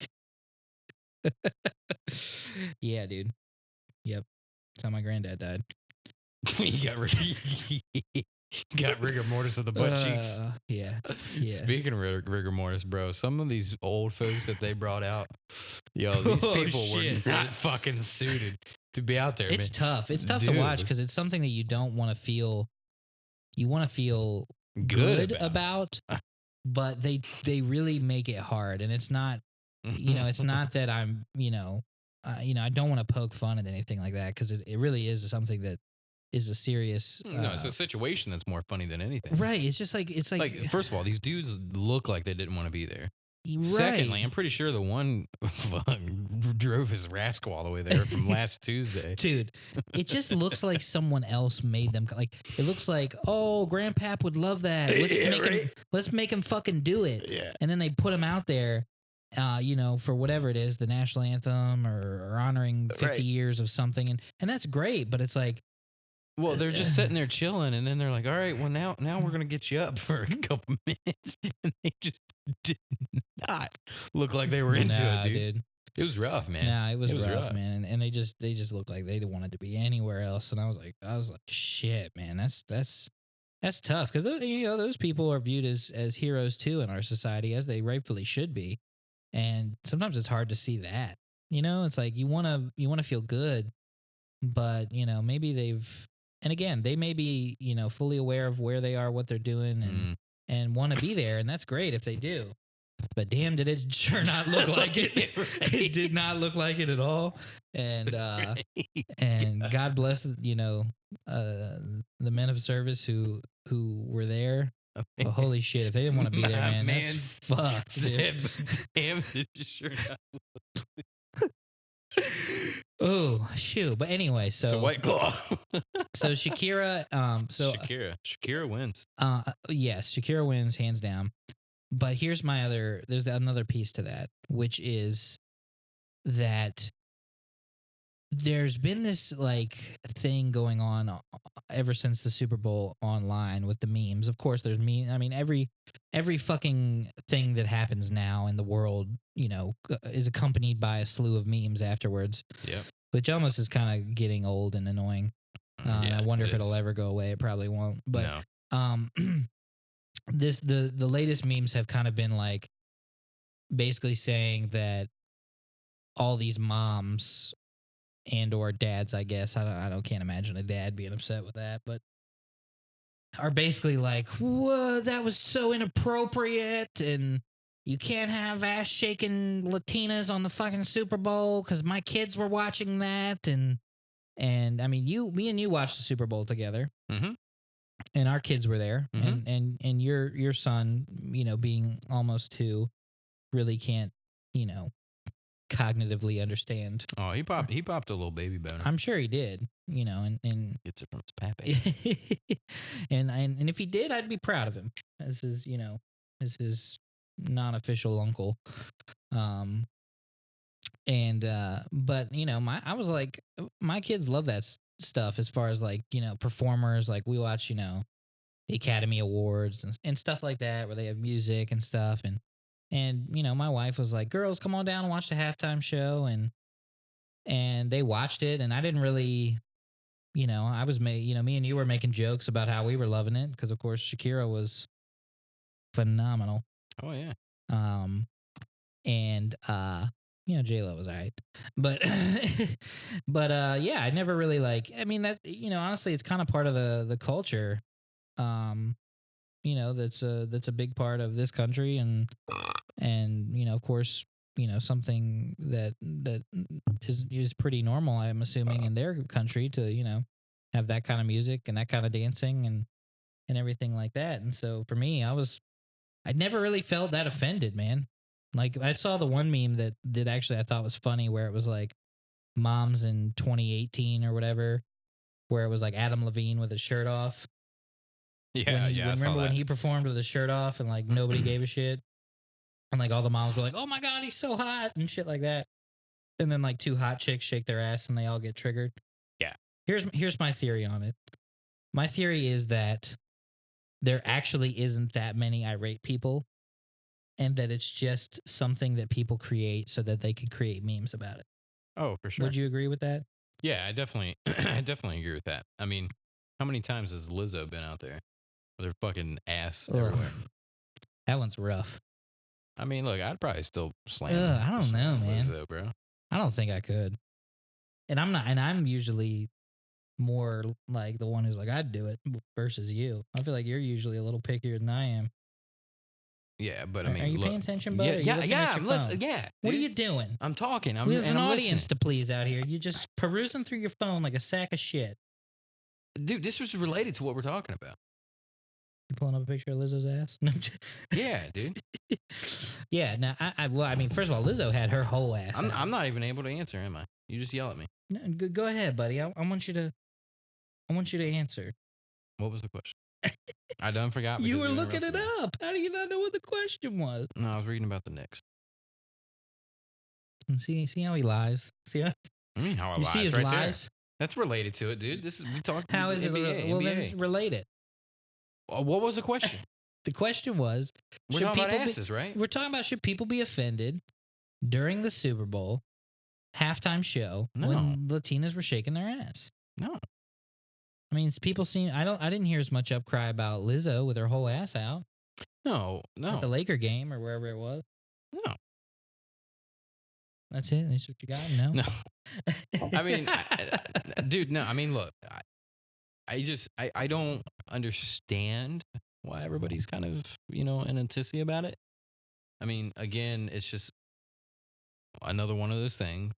Yeah, dude. Yep. That's how my granddad died. You got rigor mortis of the butt cheeks. Yeah. Speaking of rigor mortis, bro, some of these old folks that they brought out, these people were not fucking suited to be out there. It's tough. It's tough to watch because it's something that you don't want to feel. You want to feel good about, but they really make it hard, and it's not. It's not that I'm. I don't want to poke fun at anything like that because it really is something that is a serious. No, it's a situation that's more funny than anything. Right. It's just like First of all, these dudes look like they didn't want to be there. right. Secondly, I'm pretty sure the one drove his rascal all the way there from last Tuesday. Dude, it just looks like someone else made them. Like it looks like, oh, Grandpap would love that. Let's make him fucking do it. Yeah. And then they put him out there, for whatever it is, the national anthem or honoring 50 years of something, and that's great. But it's like, well, they're just sitting there chilling, and then they're like, all right, well, now we're going to get you up for a couple minutes. And they just did not look like they were into it, dude. It was rough, man. Nah, it was rough, man. And they just looked like they wanted to be anywhere else. And I was like, shit, man, that's tough. Because, those people are viewed as heroes, too, in our society, as they rightfully should be. And sometimes it's hard to see that. It's like you want to feel good, but, maybe and again, they may be, fully aware of where they are, what they're doing, and want to be there. And that's great if they do. But damn, did it sure not look like it. It did not look like it at all. And and God bless, the men of service who were there. Well, holy shit, if they didn't want to be there, man, that's fucked. Damn, it sure not. Oh shoot! But anyway, so White Claw. So Shakira, Shakira wins. Yes, Shakira wins hands down. But here's there's another piece to that, which is that there's been this like thing going on ever since the Super Bowl online with the memes. Of course, there's memes. I mean, every fucking thing that happens now in the world, is accompanied by a slew of memes afterwards. Yeah. Which almost is kind of getting old and annoying. I wonder if it'll ever go away. It probably won't. But no. the latest memes have kind of been like basically saying that all these moms and or dads, I guess, can't imagine a dad being upset with that, but are basically like, whoa, that was so inappropriate, and you can't have ass-shaking Latinas on the fucking Super Bowl because my kids were watching that, and I mean, me and you watched the Super Bowl together, and our kids were there, and your son, being almost 2, really can't, cognitively understand. Oh, he popped a little baby boner. I'm sure he did, and gets it from his pappy. and if he did, I'd be proud of him as his non-official uncle. But I was like, my kids love that stuff as far as like, performers. Like we watch, the Academy Awards and stuff like that, where they have music and stuff. And my wife was like, girls, come on down and watch the halftime show. And they watched it. And I didn't really, I was, me and you were making jokes about how we were loving it. Because, of course, Shakira was phenomenal. Oh, yeah. J-Lo was all right. But, I never really that, honestly, it's kind of part of the culture. That's a big part of this country, and of course, something that is pretty normal, I'm assuming, in their country to have that kind of music and that kind of dancing and everything like that. And so for me, I never really felt that offended, man. Like I saw the one meme that actually I thought was funny, where it was like moms in 2018 or whatever, where it was like Adam Levine with his shirt off. Remember when he performed with his shirt off and like nobody gave a shit, and like all the moms were like, "Oh my god, he's so hot" and shit like that. And then like 2 hot chicks shake their ass and they all get triggered. Yeah. Here's my theory on it. My theory is that there actually isn't that many irate people, and that it's just something that people create so that they can create memes about it. Oh, for sure. Would you agree with that? Yeah, I definitely agree with that. I mean, how many times has Lizzo been out there with her fucking ass everywhere? That one's rough. I mean, look, I'd probably still slam. I don't know, man. Lizzo, bro. I don't think I could. And I'm usually more like the one who's like, I'd do it versus you. I feel like you're usually a little pickier than I am. Yeah, but I mean, are you paying attention, bud? Yeah. What are you doing? I'm talking. There's an audience to please out here. You're just perusing through your phone like a sack of shit. dude, this was related to what we're talking about. You pulling up a picture of Lizzo's ass? No, Yeah, dude. yeah. Now, I mean, first of all, Lizzo had her whole ass. I'm not even able to answer, am I? You just yell at me. No, go ahead, buddy. I want you to. I want you to answer. What was the question? I done forgot. You were looking it up. How do you not know what the question was? No, I was reading about the Knicks. See how he lies. See how How I you lies see his right lies. There. That's related to it, dude. This is we talked. How is NBA, it? Well, NBA. then relate it. What was the question? The question was: We're talking about asses, right? We're talking about should people be offended during the Super Bowl halftime show when Latinas were shaking their ass? No. I mean, people seem. I didn't hear as much upcry about Lizzo with her whole ass out. No. At the Laker game or wherever it was. No. That's it. That's what you got. No. I mean, dude. No. I mean, look. I don't understand why everybody's kind of antsy about it. I mean, again, it's just another one of those things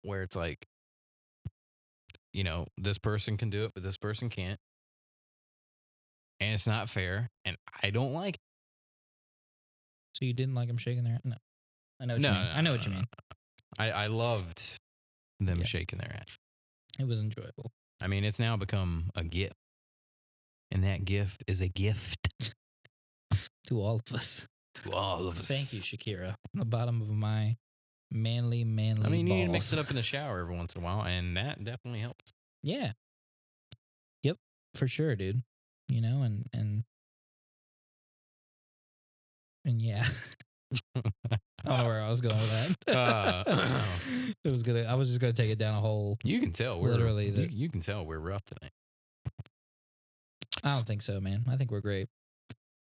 where it's like, this person can do it, but this person can't. And it's not fair. And I don't like it. So you didn't like them shaking their ass? No. I know what you mean. I know what you mean. I loved them shaking their ass. It was enjoyable. I mean, it's now become a gift. And that gift is a gift. To all of us. To all of us. Thank you, Shakira. From the bottom of my manly I mean, balls. you need to mix it up in the shower every once in a while, and that definitely helps. Yeah. Yep. For sure, dude. And yeah. I don't know where I was going with that. It was I was just gonna take it down a whole. You can tell you can tell we're rough tonight. I don't think so, man. I think we're great.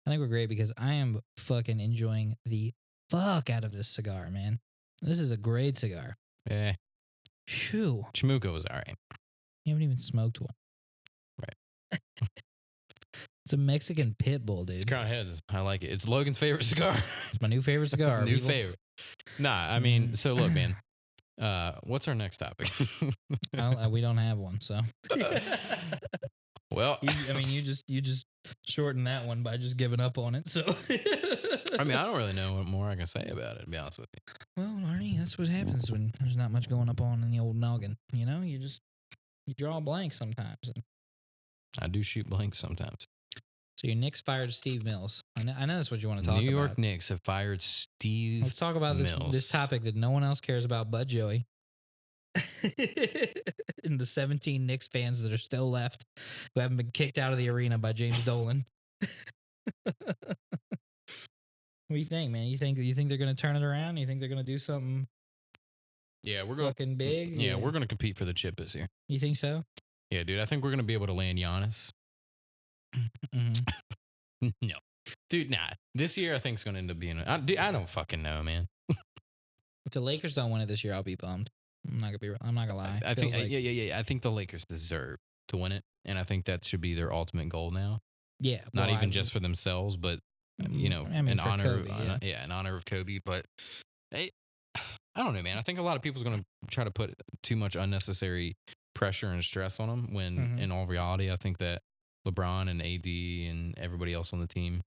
I think we're great because I am fucking enjoying the fuck out of this cigar, man. This is a great cigar. Yeah. Phew. Chamuco was all right. You haven't even smoked one. Right. It's a Mexican pit bull, dude. It's Crown Heads. I like it. It's Logan's favorite cigar. It's my new favorite cigar. New favorite. Nah, I mean, so look, man. What's our next topic? We don't have one, so. Well, you just shortened that one by just giving up on it. So. I mean, I don't really know what more I can say about it, to be honest with you. Well, Arnie, that's what happens when there's not much going up on in the old noggin. You draw a blank sometimes. I do shoot blanks sometimes. So your Knicks fired Steve Mills. I know that's what you want to talk about. New York Knicks have fired Steve. Let's talk about this topic that no one else cares about but Joey. And the 17 Knicks fans that are still left who haven't been kicked out of the arena by James Dolan. What do you think, man? You think they're going to turn it around? You think they're going to do something? Yeah, we're going fucking big. Yeah, we're going to compete for the chip this year. You think so? Yeah, dude. I think we're going to be able to land Giannis. Mm-hmm. No, dude. Nah. This year, I think it's going to end up being. I don't fucking know, man. If the Lakers don't win it this year, I'll be bummed. I'm not gonna lie. I think yeah. I think the Lakers deserve to win it, and I think that should be their ultimate goal now. Yeah, not even just for themselves, but in honor Kobe, of in honor of Kobe. But I don't know, man. I think a lot of people's going to try to put too much unnecessary pressure and stress on them when, in all reality, I think that LeBron and AD and everybody else on the team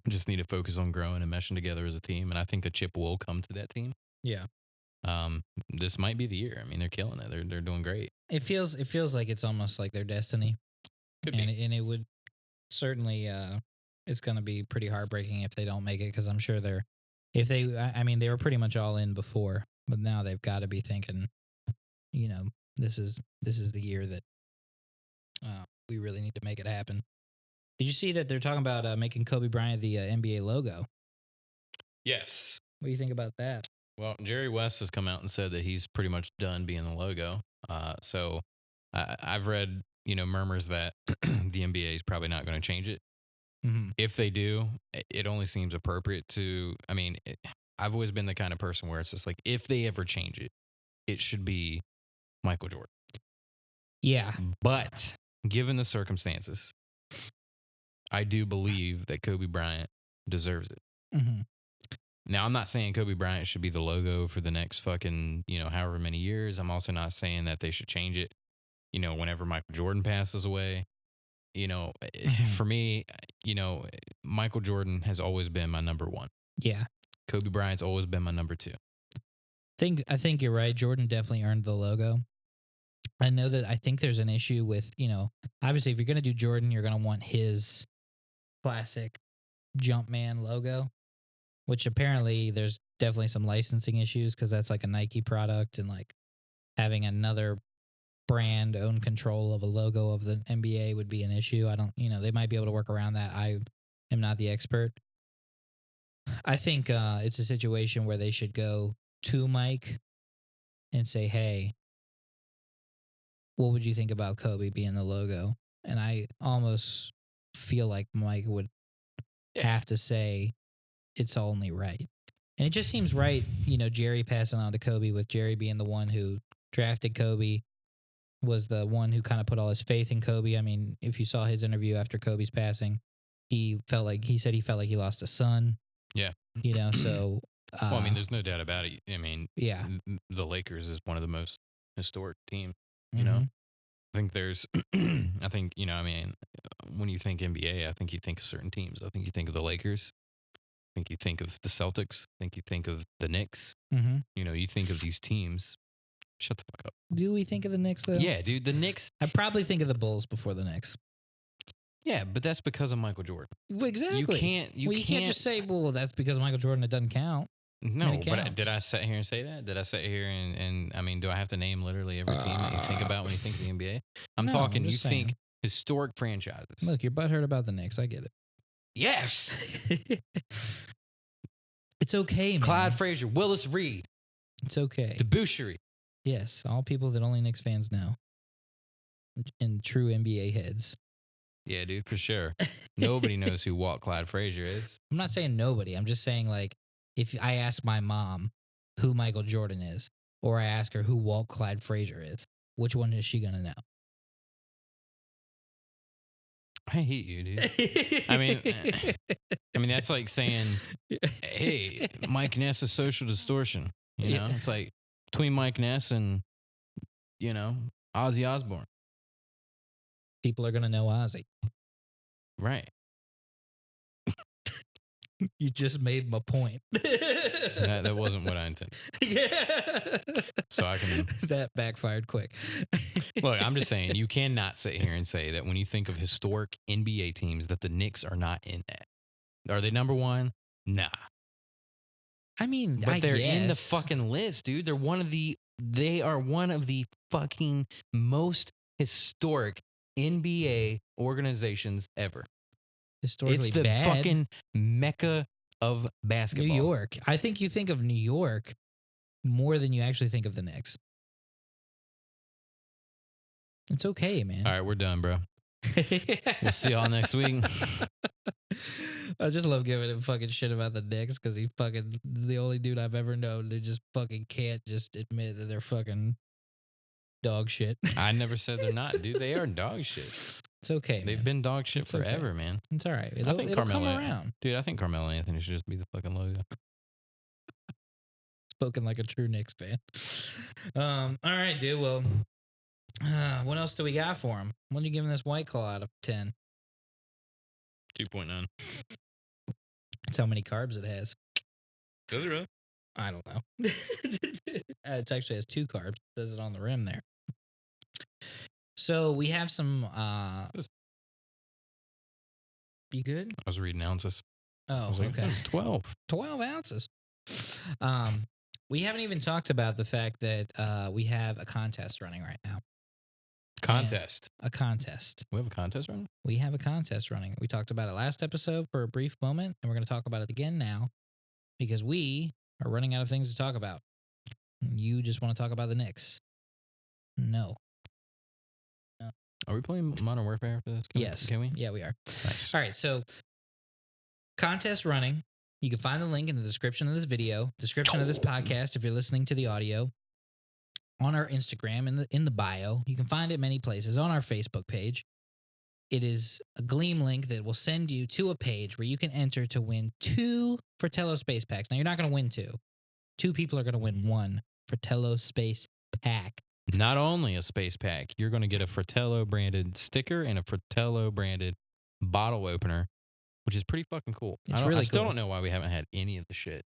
just need to focus on growing and meshing together as a team. And I think the chip will come to that team. Yeah. This might be the year. I mean, they're killing it. They're doing great. It feels like it's almost like their destiny. And it would certainly it's going to be pretty heartbreaking if they don't make it, because I'm sure they were pretty much all in before, but now they've got to be thinking, this is the year that we really need to make it happen. Did you see that they're talking about making Kobe Bryant the NBA logo? Yes. What do you think about that? Well, Jerry West has come out and said that he's pretty much done being the logo. So I've read, murmurs that the NBA is probably not going to change it. Mm-hmm. If they do, it only seems appropriate to. I mean, I've always been the kind of person where it's just like, if they ever change it, it should be Michael Jordan. Yeah. But given the circumstances, I do believe that Kobe Bryant deserves it. Mm-hmm. Now, I'm not saying Kobe Bryant should be the logo for the next fucking, however many years. I'm also not saying that they should change it. whenever Michael Jordan passes away, for me, Michael Jordan has always been my number one. Yeah. Kobe Bryant's always been my number two. I think you're right. Jordan definitely earned the logo. I think there's an issue with, obviously if you're going to do Jordan, you're going to want his classic Jumpman logo, which apparently there's definitely some licensing issues because that's like a Nike product, and like having another brand own control of a logo of the NBA would be an issue. I don't, they might be able to work around that. I am not the expert. I think it's a situation where they should go to Mike and say, hey, what would you think about Kobe being the logo? And I almost feel like Mike would have to say it's only right. And it just seems right, Jerry passing on to Kobe, with Jerry being the one who drafted Kobe, was the one who kind of put all his faith in Kobe. I mean, if you saw his interview after Kobe's passing, he said he felt like he lost a son. Yeah. So. Well, I mean, there's no doubt about it. I mean, yeah, the Lakers is one of the most historic teams. Mm-hmm. I think when you think NBA, I think you think of certain teams. I think you think of the Lakers. I think you think of the Celtics. I think you think of the Knicks. Mm-hmm. You think of these teams. Shut the fuck up. Do we think of the Knicks, though? Yeah, dude, the Knicks. I probably think of the Bulls before the Knicks. Yeah, but that's because of Michael Jordan. Well, exactly. You can't just say, well, that's because of Michael Jordan. It doesn't count. No, but did I sit here and say that? Did I sit here and I mean, do I have to name literally every team that you think about when you think of the NBA? I'm talking, you think historic franchises. Look, you're butthurt about the Knicks. I get it. Yes. It's okay, man. Clyde Frazier, Willis Reed. It's okay. Debouchery. Yes, all people that only Knicks fans know. And true NBA heads. Yeah, dude, for sure. Nobody knows who Walt Clyde Frazier is. I'm not saying nobody. I'm just saying, like, if I ask my mom who Michael Jordan is, or I ask her who Walt Clyde Frazier is, which one is she going to know? I hate you, dude. I mean, that's like saying, hey, Mike Ness is Social Distortion. It's like between Mike Ness and, Ozzy Osbourne. People are going to know Ozzy. Right. You just made my point. That wasn't what I intended. Yeah. So I can... That backfired quick. Look, I'm just saying, you cannot sit here and say that when you think of historic NBA teams that the Knicks are not in that. Are they number one? Nah. I mean, but they're in the fucking list, dude. They are one of the fucking most historic NBA organizations ever. Historically it's the bad. Fucking mecca of basketball. New York. I think you think of New York more than you actually think of the Knicks. It's okay, man. All right, we're done, bro. We'll see y'all next week. I just love giving him fucking shit about the Knicks because he fucking is the only dude I've ever known who just fucking can't just admit that they're fucking dog shit. I never said they're not, dude. They are dog shit. It's okay, They've been dog shit forever, man. It's all right. I think Carmelo, come around. Dude, I think Carmelo Anthony should just be the fucking logo. Spoken like a true Knicks fan. All right, dude. Well, what else do we got for him? What are you giving this White Claw out of 10? 2.9. That's how many carbs it has. Does it really? I don't know. It actually has 2 carbs. It says it on the rim there. So we have some. You good? I was reading ounces. Oh, okay. 12. 12 ounces. We haven't even talked about the fact that we have a contest running right now. Contest. A contest. We have a contest running? We have a contest running. We talked about it last episode for a brief moment, and we're going to talk about it again now because we are running out of things to talk about. You just want to talk about the Knicks. No. Are we playing Modern Warfare after this? Yes. Can we? Yeah, we are. Nice. All right, so contest running. You can find the link in the description of this video, description of this podcast if you're listening to the audio, on our Instagram in the bio. You can find it many places, on our Facebook page. It is a Gleam link that will send you to a page where you can enter to win 2 Fratello space packs. Now, you're not going to win 2. 2 people are going to win 1 Fratello space pack. Not only a space pack, you're going to get a Fratello branded sticker and a Fratello branded bottle opener, which is pretty fucking cool. It's I really still cool. don't know why we haven't had any of the shit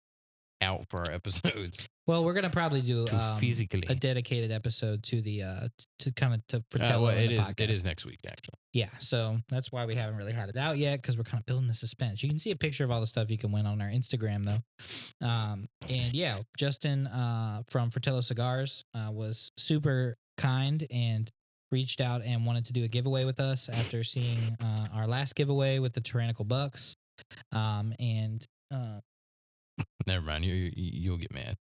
out for our episodes. Well, we're gonna probably do physically a dedicated episode to the to kind of to Fratello well, in the it is podcast. next week actually. Yeah, so that's why we haven't really had it out yet, because we're kind of building the suspense. You can see a picture of all the stuff you can win on our Instagram, though. And yeah, Justin from Fratello Cigars was super kind and reached out and wanted to do a giveaway with us after seeing our last giveaway with the Tyrannical Bucks. And Never mind, you'll get mad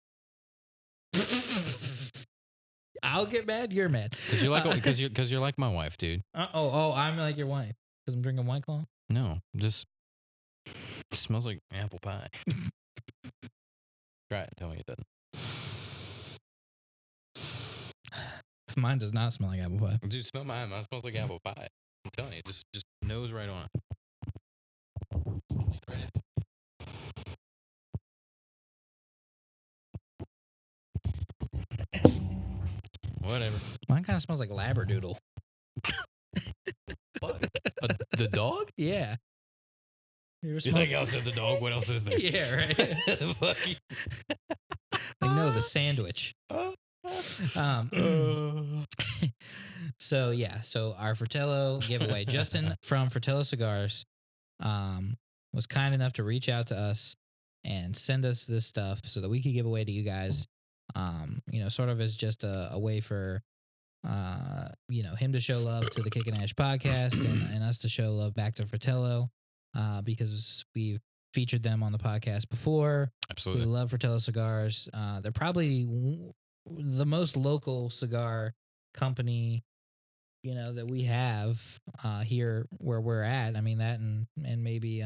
I'll get mad. You're mad because you're like because you're like my wife, dude. I'm like your wife because I'm drinking White Claw. No, just it smells like apple pie. Try it. Tell me it doesn't. Mine does not smell like apple pie. Dude, smell mine. Mine smells like apple pie. I'm telling you, just nose right on. Whatever. Mine kind of smells like Labradoodle. What? The dog? Yeah. You think else is the dog? What else is there? Yeah, right. Fuck you. Like, no, the sandwich. So yeah, so our Fratello giveaway. Justin from Fratello Cigars was kind enough to reach out to us and send us this stuff so that we could give away to you guys. Sort of as just a way for him to show love to the Kickin Ash podcast and us to show love back to Fratello, because we've featured them on the podcast before. Absolutely. We love Fratello Cigars. They're probably the most local cigar company, that we have here where we're at. I mean, that and maybe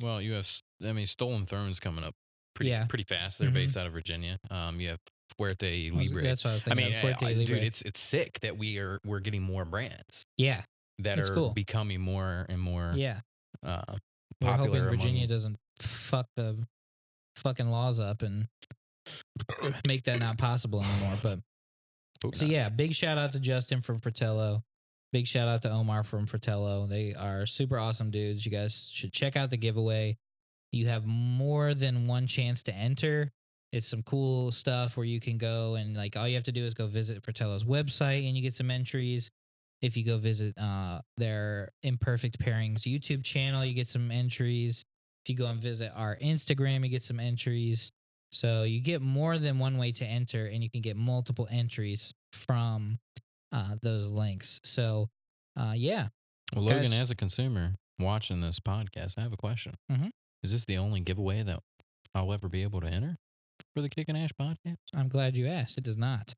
well, you have Stolen Throne's coming up pretty fast. They're based out of Virginia. You have Fuerte Libre. That's what I was thinking. Fuerte Libre. Dude, it's sick that we're getting more brands. Yeah, that are cool. Becoming more and more. Yeah, popular. We're hoping Virginia doesn't fuck the fucking laws up and make that not possible anymore. But big shout out to Justin from Fratello. Big shout out to Omar from Fratello. They are super awesome dudes. You guys should check out the giveaway. You have more than one chance to enter. It's some cool stuff where you can go and all you have to do is go visit Fratello's website and you get some entries. If you go visit their Imperfect Pairings YouTube channel, you get some entries. If you go and visit our Instagram, you get some entries. So you get more than one way to enter, and you can get multiple entries from those links. So, yeah. Well, Logan, as a consumer watching this podcast, I have a question. Mm-hmm. Is this the only giveaway that I'll ever be able to enter for the Kickin Ash podcast? I'm glad you asked. It does not.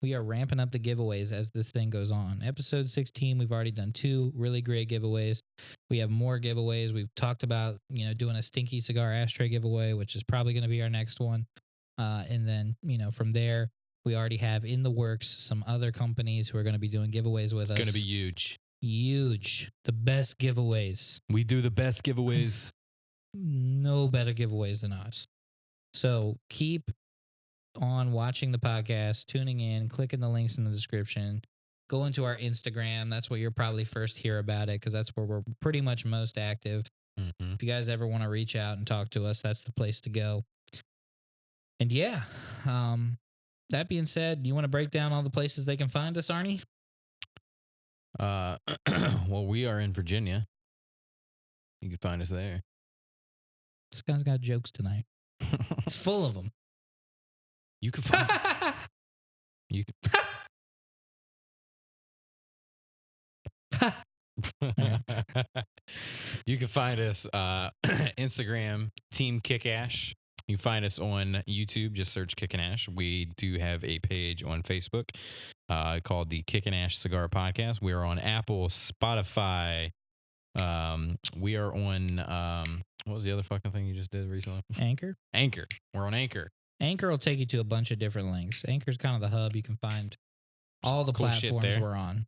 We are ramping up the giveaways as this thing goes on. Episode 16, we've already done 2 really great giveaways. We have more giveaways. We've talked about, doing a stinky cigar ashtray giveaway, which is probably going to be our next one. And then, from there, we already have in the works some other companies who are going to be doing giveaways with us. It's going to be huge. Huge. The best giveaways. We do the best giveaways. No better giveaways than us. So keep on watching the podcast, tuning in, clicking the links in the description, go into our Instagram. That's where you'll probably first hear about it, because that's where we're pretty much most active. Mm-hmm. If you guys ever want to reach out and talk to us, that's the place to go. And yeah, that being said, you want to break down all the places they can find us, Arnie? Well, we are in Virginia. You can find us there. This guy's got jokes tonight. He's full of them. You can find you you can find us Instagram Team Kick Ash. You can find us on YouTube. Just search Kickin Ash. We do have a page on Facebook called the Kickin Ash Cigar Podcast. We are on Apple, Spotify. We are on what was the other fucking thing you just did recently? Anchor. We're on Anchor. Anchor will take you to a bunch of different links. Anchor's kind of the hub. You can find all the platforms we're on.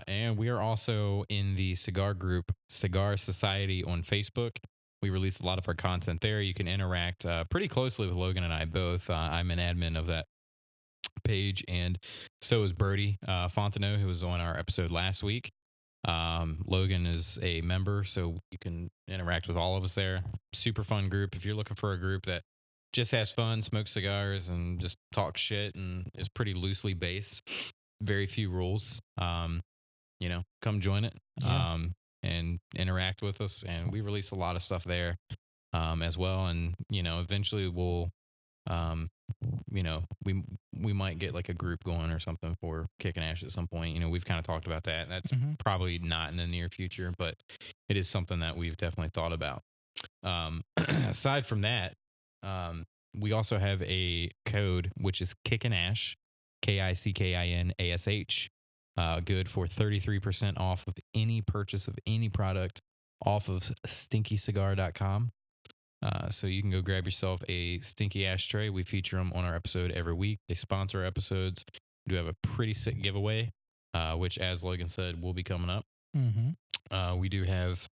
And we are also in the cigar group, Cigar Society on Facebook. We release a lot of our content there. You can interact pretty closely with Logan and I both. I'm an admin of page, and so is Birdie Fontenot, who was on our episode last week. Logan is a member, so you can interact with all of us there. Super fun group. If you're looking for a group that just has fun, smokes cigars, and just talks shit, and is pretty loosely based, very few rules. Come join it. Yeah. And interact with us, and we release a lot of stuff there as well. And eventually we'll we might get like a group going or something for Kickin Ash at some point. We've kind of talked about that. That's probably not in the near future, but it is something that we've definitely thought about. Aside from that, we also have a code which is Kickin Ash, KICKINASH. Good for 33% off of any purchase of any product off of stinkycigar.com. So you can go grab yourself a Stinky Ashtray. We feature them on our episode every week. They sponsor our episodes. We do have a pretty sick giveaway, which, as Logan said, will be coming up. We do have.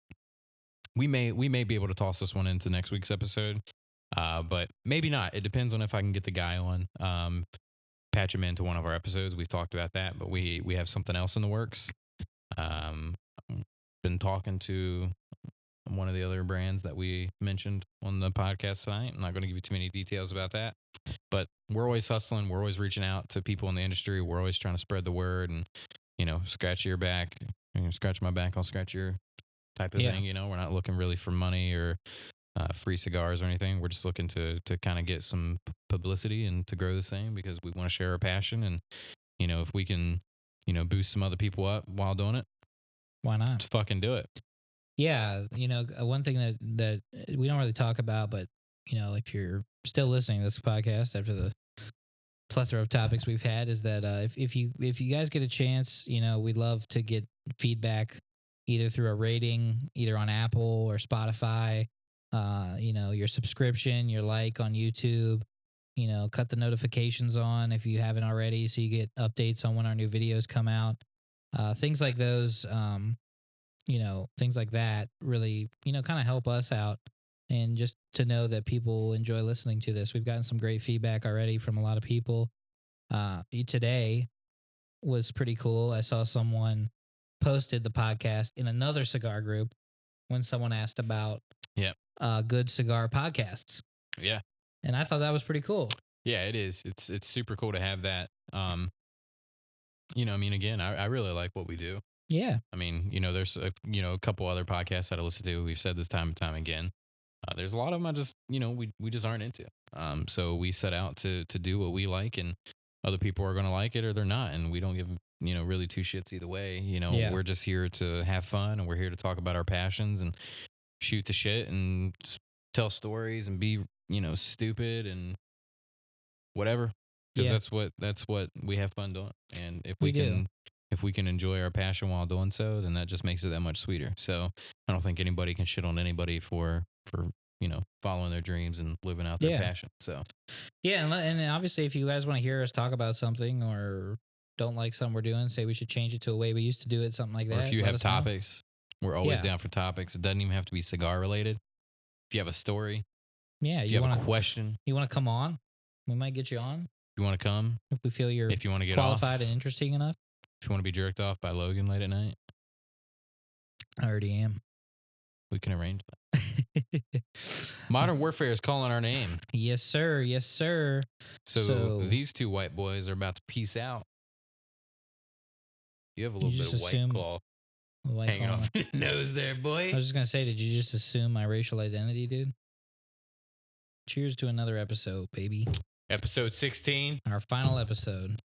We may be able to toss this one into next week's episode, but maybe not. It depends on if I can get the guy on. Patch him into one of our episodes. We've talked about that, but we have something else in the works. Been talking to one of the other brands that we mentioned on the podcast tonight. I'm not going to give you too many details about that, but we're always hustling. We're always reaching out to people in the industry. We're always trying to spread the word and, scratch your back. Scratch my back, I'll scratch your type of thing. We're not looking really for money or free cigars or anything. We're just looking to kind of get some publicity and to grow this thing because we want to share our passion. And, if we can, boost some other people up while doing it, why not? Let's fucking do it. Yeah. One thing that we don't really talk about, but, if you're still listening to this podcast after the plethora of topics we've had, is that if you guys get a chance, we'd love to get feedback either through a rating, either on Apple or Spotify. Your subscription, your like on YouTube, cut the notifications on if you haven't already so you get updates on when our new videos come out. Things like those, things like that really, kind of help us out. And just to know that people enjoy listening to this. We've gotten some great feedback already from a lot of people. Today was pretty cool. I saw someone posted the podcast in another cigar group when someone asked about good cigar podcasts. Yeah. And I thought that was pretty cool. Yeah, it is. It's super cool to have that. Again, I really like what we do. Yeah. There's a couple other podcasts that I listen to. We've said this time and time again. There's a lot of them I just, we just aren't into. So we set out to do what we like, and other people are going to like it or they're not. And we don't give, really two shits either way. We're just here to have fun, and we're here to talk about our passions and shoot the shit and tell stories and be, stupid and whatever. Because that's what we have fun doing. And if we can enjoy our passion while doing so, then that just makes it that much sweeter. So I don't think anybody can shit on anybody for following their dreams and living out their passion. So and obviously if you guys want to hear us talk about something or don't like something we're doing, say we should change it to a way we used to do it, something like that. Or if you have topics, we're always down for topics. It doesn't even have to be cigar related. If you have a story, if you have a question, you want to come on, we might get you on. If you want to come, if we feel you're if you want to get qualified off, and interesting enough. If you want to be jerked off by Logan late at night, I already am. We can arrange that. Modern Warfare is calling our name. Yes, sir. Yes, sir. So these two white boys are about to peace out. You have a little bit of white claw hanging off your nose there, boy. I was just going to say, did you just assume my racial identity, dude? Cheers to another episode, baby. Episode 16. Our final episode.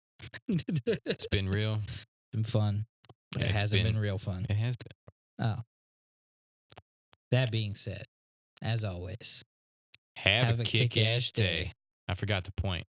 It's been real. It's been fun. But it hasn't been real fun. It has been. Oh. That being said, as always, have a kick-ass day. I forgot to point.